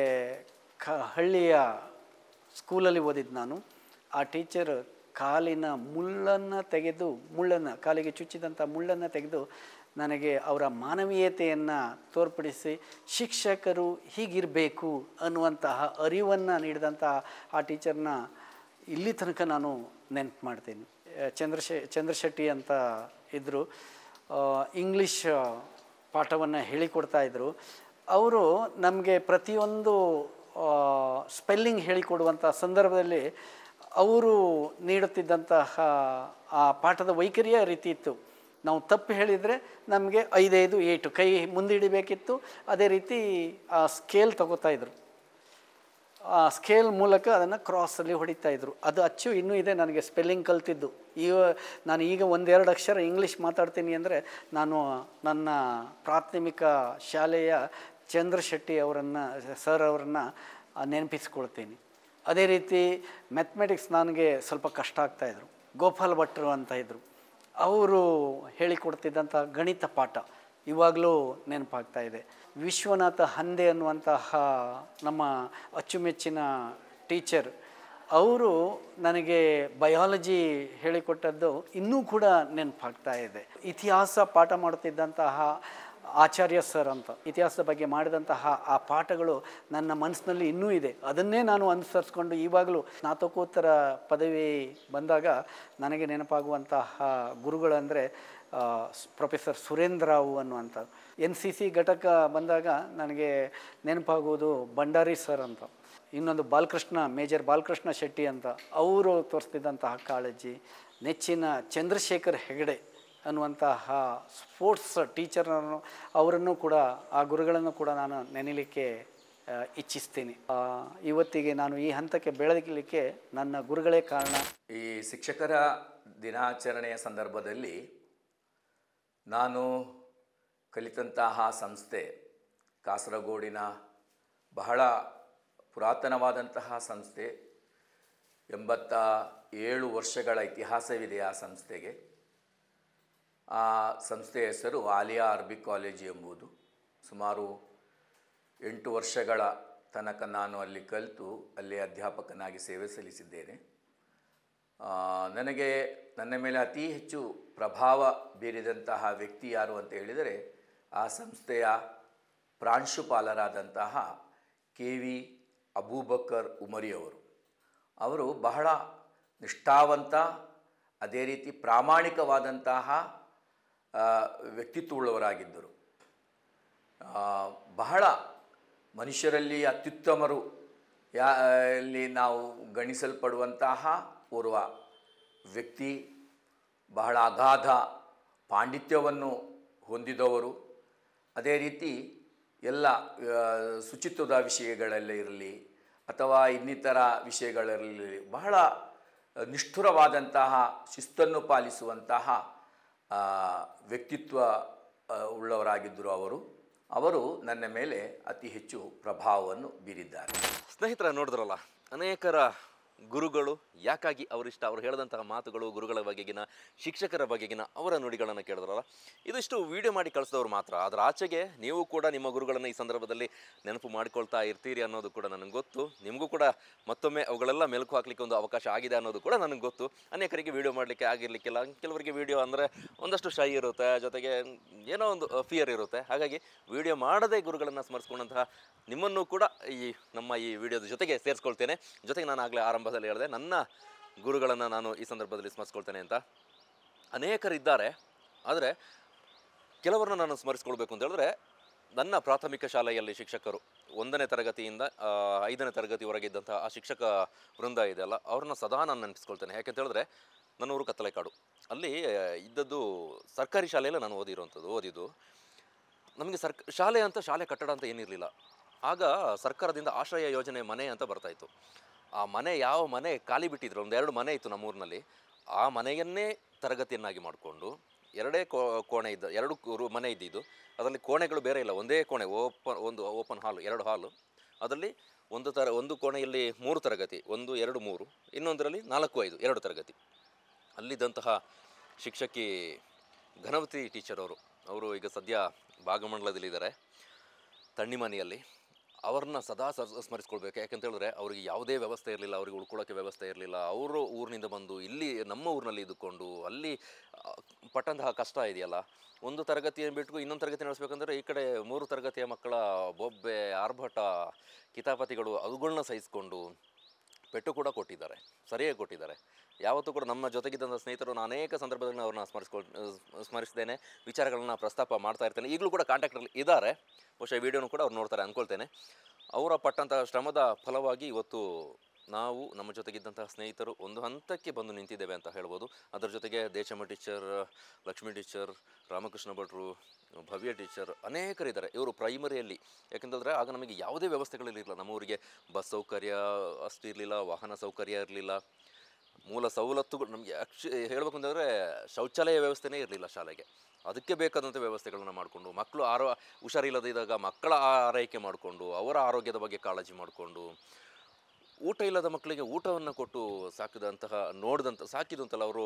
[SPEAKER 16] ಹಳ್ಳಿಯ ಸ್ಕೂಲಲ್ಲಿ ಓದಿದ್ದು ನಾನು. ಆ ಟೀಚರ್ ಕಾಲಿನ ಕಾಲಿಗೆ ಚುಚ್ಚಿದಂಥ ಮುಳ್ಳನ್ನು ತೆಗೆದು ನನಗೆ ಅವರ ಮಾನವೀಯತೆಯನ್ನು ತೋರ್ಪಡಿಸಿ ಶಿಕ್ಷಕರು ಹೀಗಿರಬೇಕು ಅನ್ನುವಂತಹ ಅರಿವನ್ನು ನೀಡಿದಂತಹ ಆ ಟೀಚರ್ನ ಇಲ್ಲಿ ತನಕ ನಾನು ನೆನಪು ಮಾಡ್ತೀನಿ. ಚಂದ್ರಶೆಟ್ಟಿ ಅಂತ ಇದ್ದರು, ಇಂಗ್ಲೀಷ್ ಪಾಠವನ್ನು ಹೇಳಿಕೊಡ್ತಾಯಿದ್ರು. ಅವರು ನಮಗೆ ಪ್ರತಿಯೊಂದು ಸ್ಪೆಲ್ಲಿಂಗ್ ಹೇಳಿಕೊಡುವಂಥ ಸಂದರ್ಭದಲ್ಲಿ ಅವರು ನೀಡುತ್ತಿದ್ದಂತಹ ಆ ಪಾಠದ ವೈಖರಿಯ ರೀತಿ ಇತ್ತು. ನಾವು ತಪ್ಪು ಹೇಳಿದರೆ ನಮಗೆ 5 8 ಕೈ ಮುಂದಿಡಬೇಕಿತ್ತು. ಅದೇ ರೀತಿ ಆ ಸ್ಕೇಲ್ ತಗೋತಾಯಿದ್ರು. ಆ ಸ್ಕೇಲ್ ಮೂಲಕ ಅದನ್ನು ಕ್ರಾಸಲ್ಲಿ ಹೊಡಿತಾಯಿದ್ರು. ಅದು ಅಚ್ಚು ಇನ್ನೂ ಇದೆ ನನಗೆ ಸ್ಪೆಲ್ಲಿಂಗ್ ಕಲ್ತಿದ್ದು. ನಾನು ಈಗ 1-2 ಅಕ್ಷರ ಇಂಗ್ಲೀಷ್ ಮಾತಾಡ್ತೀನಿ ಅಂದರೆ ನಾನು ನನ್ನ ಪ್ರಾಥಮಿಕ ಶಾಲೆಯ ಚಂದ್ರಶೆಟ್ಟಿ ಸರ್ ಅವರನ್ನು ನೆನಪಿಸ್ಕೊಳ್ತೀನಿ. ಅದೇ ರೀತಿ ಮ್ಯಾಥಮೆಟಿಕ್ಸ್ ನನಗೆ ಸ್ವಲ್ಪ ಕಷ್ಟ ಆಗ್ತಾಯಿದ್ರು. ಗೋಪಾಲ್ ಭಟ್ರು ಅಂತ ಇದ್ದರು, ಅವರು ಹೇಳಿಕೊಡ್ತಿದ್ದಂಥ ಗಣಿತ ಪಾಠ ಇವಾಗಲೂ ನೆನಪಾಗ್ತಾ ಇದೆ. ವಿಶ್ವನಾಥ ಹಂದೆ ಅನ್ನುವಂತಹ ನಮ್ಮ ಅಚ್ಚುಮೆಚ್ಚಿನ ಟೀಚರ್, ಅವರು ನನಗೆ ಬಯಾಲಜಿ ಹೇಳಿಕೊಟ್ಟದ್ದು ಇನ್ನೂ ಕೂಡ ನೆನಪಾಗ್ತಾ ಇದೆ. ಇತಿಹಾಸ ಪಾಠ ಮಾಡುತ್ತಿದ್ದಂತಹ ಆಚಾರ್ಯ ಸರ್ ಅಂತ ಇತಿಹಾಸದ ಬಗ್ಗೆ ಮಾಡಿದಂತಹ ಆ ಪಾಠಗಳು ನನ್ನ ಮನಸ್ಸಿನಲ್ಲಿ ಇನ್ನೂ ಇದೆ. ಅದನ್ನೇ ನಾನು ಅನುಸರಿಸ್ಕೊಂಡು ಇವಾಗಲೂ ಸ್ನಾತಕೋತ್ತರ ಪದವಿ ಬಂದಾಗ ನನಗೆ ನೆನಪಾಗುವಂತಹ ಗುರುಗಳಂದರೆ ಪ್ರೊಫೆಸರ್ ಸುರೇಂದ್ರ ರಾವ್ ಅನ್ನುವಂಥ. NCC ಘಟಕ ಬಂದಾಗ ನನಗೆ ನೆನಪಾಗುವುದು ಭಂಡಾರಿ ಸರ್ ಅಂತ. ಇನ್ನೊಂದು ಮೇಜರ್ ಬಾಲಕೃಷ್ಣ ಶೆಟ್ಟಿ ಅಂತ, ಅವರು ತೋರಿಸ್ತಿದ್ದಂತಹ ಕಾಳಜಿ. ನೆಚ್ಚಿನ ಚಂದ್ರಶೇಖರ್ ಹೆಗಡೆ ಅನ್ನುವಂತಹ ಸ್ಪೋರ್ಟ್ಸ್ ಟೀಚರನ್ನು ಅವರನ್ನು ಕೂಡ ಆ ಗುರುಗಳನ್ನು ಕೂಡ ನಾನು ನೆನೀಲಿಕ್ಕೆ ಇಚ್ಛಿಸ್ತೀನಿ. ಇವತ್ತಿಗೆ ನಾನು ಈ ಹಂತಕ್ಕೆ ಬೆಳೆದಲಿಕ್ಕೆ ನನ್ನ ಗುರುಗಳೇ ಕಾರಣ.
[SPEAKER 17] ಈ ಶಿಕ್ಷಕರ ದಿನಾಚರಣೆಯ ಸಂದರ್ಭದಲ್ಲಿ ನಾನು ಕಲಿತಂತಹ ಸಂಸ್ಥೆ ಕಾಸರಗೋಡಿನ ಬಹಳ ಪುರಾತನವಾದಂತಹ ಸಂಸ್ಥೆ. 87 ವರ್ಷಗಳ ಇತಿಹಾಸವಿದೆ ಆ ಸಂಸ್ಥೆಗೆ. ಆ ಸಂಸ್ಥೆಯ ಹೆಸರು ಆಲಿಯಾ ಅರಬಿಕ್ ಕಾಲೇಜು ಎಂಬುದು. ಸುಮಾರು 8 ವರ್ಷಗಳ ತನಕ ನಾನು ಅಲ್ಲಿ ಕಲಿತು ಅಲ್ಲಿ ಅಧ್ಯಾಪಕನಾಗಿ ಸೇವೆ ಸಲ್ಲಿಸಿದ್ದೇನೆ. ನನಗೆ ನನ್ನ ಮೇಲೆ ಅತಿ ಹೆಚ್ಚು ಪ್ರಭಾವ ಬೀರಿದಂತಹ ವ್ಯಕ್ತಿ ಯಾರು ಅಂತ ಹೇಳಿದರೆ ಆ ಸಂಸ್ಥೆಯ ಪ್ರಾಂಶುಪಾಲರಾದಂತಹ KV ಅಬೂಬಕರ್ ಉಮರಿಯವರು. ಅವರು ಬಹಳ ನಿಷ್ಠಾವಂತ, ಅದೇ ರೀತಿ ಪ್ರಾಮಾಣಿಕವಾದಂತಹ ವ್ಯಕ್ತಿತ್ವವುಳ್ಳವರಾಗಿದ್ದರು. ಬಹಳ ಮನುಷ್ಯರಲ್ಲಿ ಅತ್ಯುತ್ತಮರು ಅಲ್ಲಿ ನಾವು ಗಣಿಸಲ್ಪಡುವಂತಹ ಓರ್ವ ವ್ಯಕ್ತಿ. ಬಹಳ ಅಗಾಧ ಪಾಂಡಿತ್ಯವನ್ನು ಹೊಂದಿದವರು. ಅದೇ ರೀತಿ ಎಲ್ಲ ಶುಚಿತ್ವದ ವಿಷಯಗಳಲ್ಲೇ ಇರಲಿ ಅಥವಾ ಇನ್ನಿತರ ವಿಷಯಗಳಲ್ಲಿ ಬಹಳ ನಿಷ್ಠುರವಾದಂತಹ ಶಿಸ್ತನ್ನು ಪಾಲಿಸುವಂತಹ ವ್ಯಕ್ತಿತ್ವ ಉಳ್ಳವರಾಗಿದ್ದರು ಅವರು ನನ್ನ ಮೇಲೆ ಅತಿ ಹೆಚ್ಚು ಪ್ರಭಾವವನ್ನು ಬೀರಿದ್ದಾರೆ.
[SPEAKER 1] ಸ್ನೇಹಿತರ, ನೋಡಿದ್ರಲ್ಲ, ಅನೇಕರ ಗುರುಗಳು ಯಾಕಾಗಿ ಅವರಿಷ್ಟ, ಅವರು ಹೇಳಿದಂತಹ ಮಾತುಗಳು, ಗುರುಗಳ ಬಗೆಗಿನ, ಶಿಕ್ಷಕರ ಬಗೆಗಿನ ಅವರ ನುಡಿಗಳನ್ನು ಕೇಳಿದ್ರಲ್ಲ. ಇದಿಷ್ಟು ವಿಡಿಯೋ ಮಾಡಿ ಕಳಿಸಿದವರು ಮಾತ್ರ. ಅದರ ಆಚೆಗೆ ನೀವು ಕೂಡ ನಿಮ್ಮ ಗುರುಗಳನ್ನು ಈ ಸಂದರ್ಭದಲ್ಲಿ ನೆನಪು ಮಾಡಿಕೊಳ್ತಾ ಇರ್ತೀರಿ ಅನ್ನೋದು ಕೂಡ ನನಗೆ ಗೊತ್ತು. ನಿಮಗೂ ಕೂಡ ಮತ್ತೊಮ್ಮೆ ಅವುಗಳೆಲ್ಲ ಮೆಲುಕು ಹಾಕಲಿಕ್ಕೆ ಒಂದು ಅವಕಾಶ ಆಗಿದೆ ಅನ್ನೋದು ಕೂಡ ನನಗೆ ಗೊತ್ತು. ಅನೇಕರಿಗೆ ವಿಡಿಯೋ ಮಾಡಲಿಕ್ಕೆ ಆಗಿರಲಿಕ್ಕಿಲ್ಲ. ಕೆಲವರಿಗೆ ವಿಡಿಯೋ ಅಂದರೆ ಒಂದಷ್ಟು ಶೈ ಇರುತ್ತೆ, ಜೊತೆಗೆ ಏನೋ ಒಂದು ಫಿಯರ್ ಇರುತ್ತೆ. ಹಾಗಾಗಿ ವಿಡಿಯೋ ಮಾಡದೇ ಗುರುಗಳನ್ನು ಸ್ಮರಿಸ್ಕೊಂಡಂತಹ ನಿಮ್ಮನ್ನು ಕೂಡ ನಮ್ಮ ಈ ವಿಡಿಯೋದ ಜೊತೆಗೆ ಸೇರಿಸ್ಕೊಳ್ತೇನೆ. ಜೊತೆಗೆ ನಾನು ಆಗಲೇ ಆರಂಭದಲ್ಲಿ ಹೇಳಿದೆ, ನನ್ನ ಗುರುಗಳನ್ನು ನಾನು ಈ ಸಂದರ್ಭದಲ್ಲಿ ಸ್ಮರಿಸ್ಕೊಳ್ತೇನೆ ಅಂತ. ಅನೇಕರಿದ್ದಾರೆ, ಆದರೆ ಕೆಲವರನ್ನು ನಾನು ಸ್ಮರಿಸ್ಕೊಳ್ಬೇಕು ಅಂತ ಹೇಳಿದ್ರೆ, ನನ್ನ ಪ್ರಾಥಮಿಕ ಶಾಲೆಯಲ್ಲಿ ಶಿಕ್ಷಕರು 1ನೇ ತರಗತಿಯಿಂದ 5ನೇ ತರಗತಿವರೆಗಿದ್ದಂತಹ ಆ ಶಿಕ್ಷಕ ವೃಂದ ಇದೆಯಲ್ಲ, ಅವ್ರನ್ನ ಸದಾ ನಾನು ನೆನಪಿಸ್ಕೊಳ್ತೇನೆ. ಯಾಕೆಂತ ಹೇಳಿದ್ರೆ, ನನ್ನ ಊರು ಕತ್ತಲೆಕಾಡು. ಅಲ್ಲಿ ಇದ್ದದ್ದು ಸರ್ಕಾರಿ ಶಾಲೆಯಲ್ಲೇ ನಾನು ಓದಿದ್ದು. ನಮಗೆ ಶಾಲೆ ಕಟ್ಟಡ ಅಂತ ಏನಿರಲಿಲ್ಲ. ಆಗ ಸರ್ಕಾರದಿಂದ ಆಶ್ರಯ ಯೋಜನೆ ಮನೆ ಅಂತ ಬರ್ತಾಯಿತ್ತು. ಆ ಮನೆ, ಯಾವ ಮನೆ ಖಾಲಿ ಬಿಟ್ಟಿದ್ರು, 1-2 ಮನೆ ಇತ್ತು ನಮ್ಮೂರಿನಲ್ಲಿ. ಆ ಮನೆಯನ್ನೇ ತರಗತಿಯನ್ನಾಗಿ ಮಾಡಿಕೊಂಡು 2 ಮನೆ ಇದ್ದಿದ್ದು. ಅದರಲ್ಲಿ ಕೋಣೆಗಳು ಬೇರೆ ಇಲ್ಲ, ಒಂದೇ ಕೋಣೆ, ಓಪನ್ ಹಾಲು, 2 ಹಾಲು. ಅದರಲ್ಲಿ ಒಂದು ಕೋಣೆಯಲ್ಲಿ 3 ತರಗತಿ, 1, 2, 3, ಇನ್ನೊಂದರಲ್ಲಿ 4, 5, 2 ತರಗತಿ. ಅಲ್ಲಿದ್ದಂತಹ ಶಿಕ್ಷಕಿ ಘನವತಿ ಟೀಚರ್ ಅವರು ಈಗ ಸದ್ಯ ಭಾಗಮಂಡಲದಲ್ಲಿದ್ದಾರೆ, ತಣ್ಣಿಮನೆಯಲ್ಲಿ. ಅವ್ರನ್ನ ಸದಾ ಸ್ಮರಿಸ್ಕೊಳ್ಬೇಕು. ಯಾಕಂತ ಹೇಳಿದ್ರೆ, ಅವ್ರಿಗೆ ಯಾವುದೇ ವ್ಯವಸ್ಥೆ ಇರಲಿಲ್ಲ, ಅವ್ರಿಗೆ ಉಳ್ಕೊಳ್ಳೋಕ್ಕೆ ವ್ಯವಸ್ಥೆ ಇರಲಿಲ್ಲ. ಅವರು ಊರಿನಿಂದ ಬಂದು ಇಲ್ಲಿ ನಮ್ಮ ಊರಿನಲ್ಲಿ ಇದ್ದುಕೊಂಡು ಅಲ್ಲಿ ಪಟ್ಟಂತಹ ಕಷ್ಟ ಇದೆಯಲ್ಲ. ಒಂದು ತರಗತಿಯನ್ನು ಬಿಟ್ಟು ಇನ್ನೊಂದು ತರಗತಿ ನಡೆಸಬೇಕಂದ್ರೆ ಈ ಕಡೆ 3 ತರಗತಿಯ ಮಕ್ಕಳ ಬೊಬ್ಬೆ, ಆರ್ಭಟ, ಕಿತಾಪತಿಗಳು ಅವುಗಳನ್ನ ಸಹಿಸಿಕೊಂಡು ಪೆಟ್ಟು ಕೂಡ ಕೊಟ್ಟಿದ್ದಾರೆ, ಸರಿಯಾಗಿ ಕೊಟ್ಟಿದ್ದಾರೆ. ಯಾವತ್ತೂ ಕೂಡ ನಮ್ಮ ಜೊತೆಗಿದ್ದಂಥ ಸ್ನೇಹಿತರು ನಾನು ಅನೇಕ ಸಂದರ್ಭದಲ್ಲಿ ಅವ್ರನ್ನ ಸ್ಮರಿಸಿದ್ದೇನೆ, ವಿಚಾರಗಳನ್ನ ಪ್ರಸ್ತಾಪ ಮಾಡ್ತಾ ಇರ್ತೇನೆ. ಈಗಲೂ ಕೂಡ ಕಾಂಟ್ಯಾಕ್ಟಲ್ಲಿ ಇದ್ದಾರೆ. ಬಹುಶಃ ವಿಡಿಯೋನು ಕೂಡ ಅವ್ರು ನೋಡ್ತಾರೆ ಅಂದ್ಕೊಳ್ತೇನೆ. ಅವರ ಪಟ್ಟಂತಹ ಶ್ರಮದ ಫಲವಾಗಿ ಇವತ್ತು ನಾವು ನಮ್ಮ ಜೊತೆಗಿದ್ದಂತಹ ಸ್ನೇಹಿತರು ಒಂದು ಹಂತಕ್ಕೆ ಬಂದು ನಿಂತಿದ್ದೇವೆ ಅಂತ ಹೇಳ್ಬೋದು. ಅದರ ಜೊತೆಗೆ ದೇಶಮ್ಮ ಟೀಚರ್, ಲಕ್ಷ್ಮೀ ಟೀಚರ್, ರಾಮಕೃಷ್ಣ ಭಟ್ರು, ಭವ್ಯ ಟೀಚರ್, ಅನೇಕರಿದ್ದಾರೆ. ಇವರು ಪ್ರೈಮರಿಯಲ್ಲಿ, ಯಾಕೆಂತಂದರೆ ಆಗ ನಮಗೆ ಯಾವುದೇ ವ್ಯವಸ್ಥೆಗಳಿರಲಿಲ್ಲ. ನಮ್ಮ ಊರಿಗೆ ಬಸ್ ಸೌಕರ್ಯ ಅಷ್ಟು ಇರಲಿಲ್ಲ, ವಾಹನ ಸೌಕರ್ಯ ಇರಲಿಲ್ಲ, ಮೂಲ ಸವಲತ್ತುಗಳು ನಮಗೆ ಹೇಳಬೇಕು ಅಂತಂದರೆ ಶೌಚಾಲಯ ವ್ಯವಸ್ಥೆನೇ ಇರಲಿಲ್ಲ ಶಾಲೆಗೆ. ಅದಕ್ಕೆ ಬೇಕಾದಂಥ ವ್ಯವಸ್ಥೆಗಳನ್ನು ಮಾಡಿಕೊಂಡು, ಮಕ್ಕಳು ಹುಷಾರಿಲ್ಲದಿದ್ದಾಗ ಮಕ್ಕಳ ಆರೈಕೆ ಮಾಡಿಕೊಂಡು, ಅವರ ಆರೋಗ್ಯದ ಬಗ್ಗೆ ಕಾಳಜಿ ಮಾಡಿಕೊಂಡು, ಊಟ ಇಲ್ಲದ ಮಕ್ಕಳಿಗೆ ಊಟವನ್ನು ಕೊಟ್ಟು ಸಾಕಿದಂತಲ್ಲ ಅವರು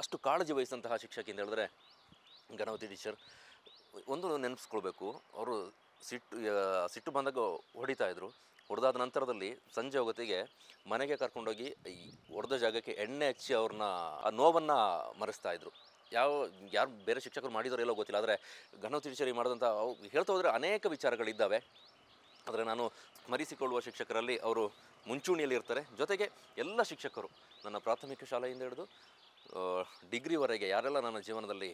[SPEAKER 1] ಅಷ್ಟು ಕಾಳಜಿ ವಹಿಸಿದಂತಹ ಶಿಕ್ಷಕಿ ಅಂತ ಹೇಳಿದ್ರೆ ಘನವತಿ ಟೀಚರ್. ಒಂದು ನೆನಪಿಸ್ಕೊಳ್ಬೇಕು, ಅವರು ಸಿಟ್ಟು ಬಂದಾಗ ಹೊಡಿತಾಯಿದ್ರು. ಹೊಡೆದಾದ ನಂತರದಲ್ಲಿ ಸಂಜೆ ಹೊತ್ತಿಗೆ ಮನೆಗೆ ಕರ್ಕೊಂಡೋಗಿ ಈ ಹೊಡೆದ ಜಾಗಕ್ಕೆ ಎಣ್ಣೆ ಹಚ್ಚಿ ಅವ್ರನ್ನ ಆ ನೋವನ್ನು ಮರೆಸ್ತಾಯಿದ್ರು. ಯಾರು ಬೇರೆ ಶಿಕ್ಷಕರು ಮಾಡಿದಾರೋ ಎಲ್ಲೋ ಗೊತ್ತಿಲ್ಲ, ಆದರೆ ಗಣಪತಿ ಟೀಚರಿಗೆ ಮಾಡಿದಂಥ ಹೇಳ್ತಾ ಹೋದರೆ ಅನೇಕ ವಿಚಾರಗಳಿದ್ದಾವೆ. ಆದರೆ ನಾನು ಸ್ಮರಿಸಿಕೊಳ್ಳುವ ಶಿಕ್ಷಕರಲ್ಲಿ ಅವರು ಮುಂಚೂಣಿಯಲ್ಲಿ ಇರ್ತಾರೆ. ಜೊತೆಗೆ ಎಲ್ಲ ಶಿಕ್ಷಕರು ನನ್ನ ಪ್ರಾಥಮಿಕ ಶಾಲೆಯಿಂದ ಹಿಡಿದು ಡಿಗ್ರಿವರೆಗೆ ಯಾರೆಲ್ಲ ನನ್ನ ಜೀವನದಲ್ಲಿ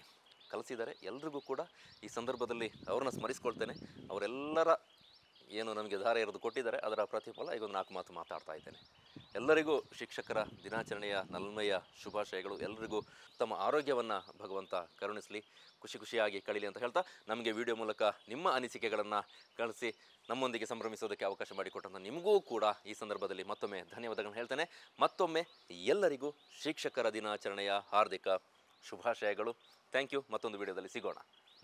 [SPEAKER 1] ಕಲಿಸಿದ್ದಾರೆ ಎಲ್ರಿಗೂ ಕೂಡ ಈ ಸಂದರ್ಭದಲ್ಲಿ ಅವ್ರನ್ನ ಸ್ಮರಿಸ್ಕೊಳ್ತೇನೆ. ಅವರೆಲ್ಲರ ಏನು ನಮಗೆ ಧಾರೆ ಎರೆದು ಕೊಟ್ಟಿದ್ದಾರೆ ಅದರ ಪ್ರತಿಫಲ ಈಗ 4 ಮಾತು ಮಾತಾಡ್ತಾ ಇದ್ದೇನೆ. ಎಲ್ಲರಿಗೂ ಶಿಕ್ಷಕರ ದಿನಾಚರಣೆಯ ನಲ್ಮೆಯ ಶುಭಾಶಯಗಳು. ಎಲ್ಲರಿಗೂ ತಮ್ಮ ಆರೋಗ್ಯವನ್ನು ಭಗವಂತ ಕರುಣಿಸಲಿ, ಖುಷಿಯಾಗಿ ಕಳೀಲಿ ಅಂತ ಹೇಳ್ತಾ ನಮಗೆ ವಿಡಿಯೋ ಮೂಲಕ ನಿಮ್ಮ ಅನಿಸಿಕೆಗಳನ್ನು ಕಳಿಸಿ ನಮ್ಮೊಂದಿಗೆ ಸಂಭ್ರಮಿಸೋದಕ್ಕೆ ಅವಕಾಶ ಮಾಡಿಕೊಟ್ಟಂಥ ನಿಮಗೂ ಕೂಡ ಈ ಸಂದರ್ಭದಲ್ಲಿ ಮತ್ತೊಮ್ಮೆ ಧನ್ಯವಾದಗಳನ್ನು ಹೇಳ್ತೇನೆ. ಮತ್ತೊಮ್ಮೆ ಎಲ್ಲರಿಗೂ ಶಿಕ್ಷಕರ ದಿನಾಚರಣೆಯ ಹಾರ್ದಿಕ ಶುಭಾಶಯಗಳು. Thank you. ಮತ್ತೊಂದು ವಿಡಿಯೋದಲ್ಲಿ ಸಿಗೋಣ.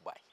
[SPEAKER 1] ಬಾಯ್.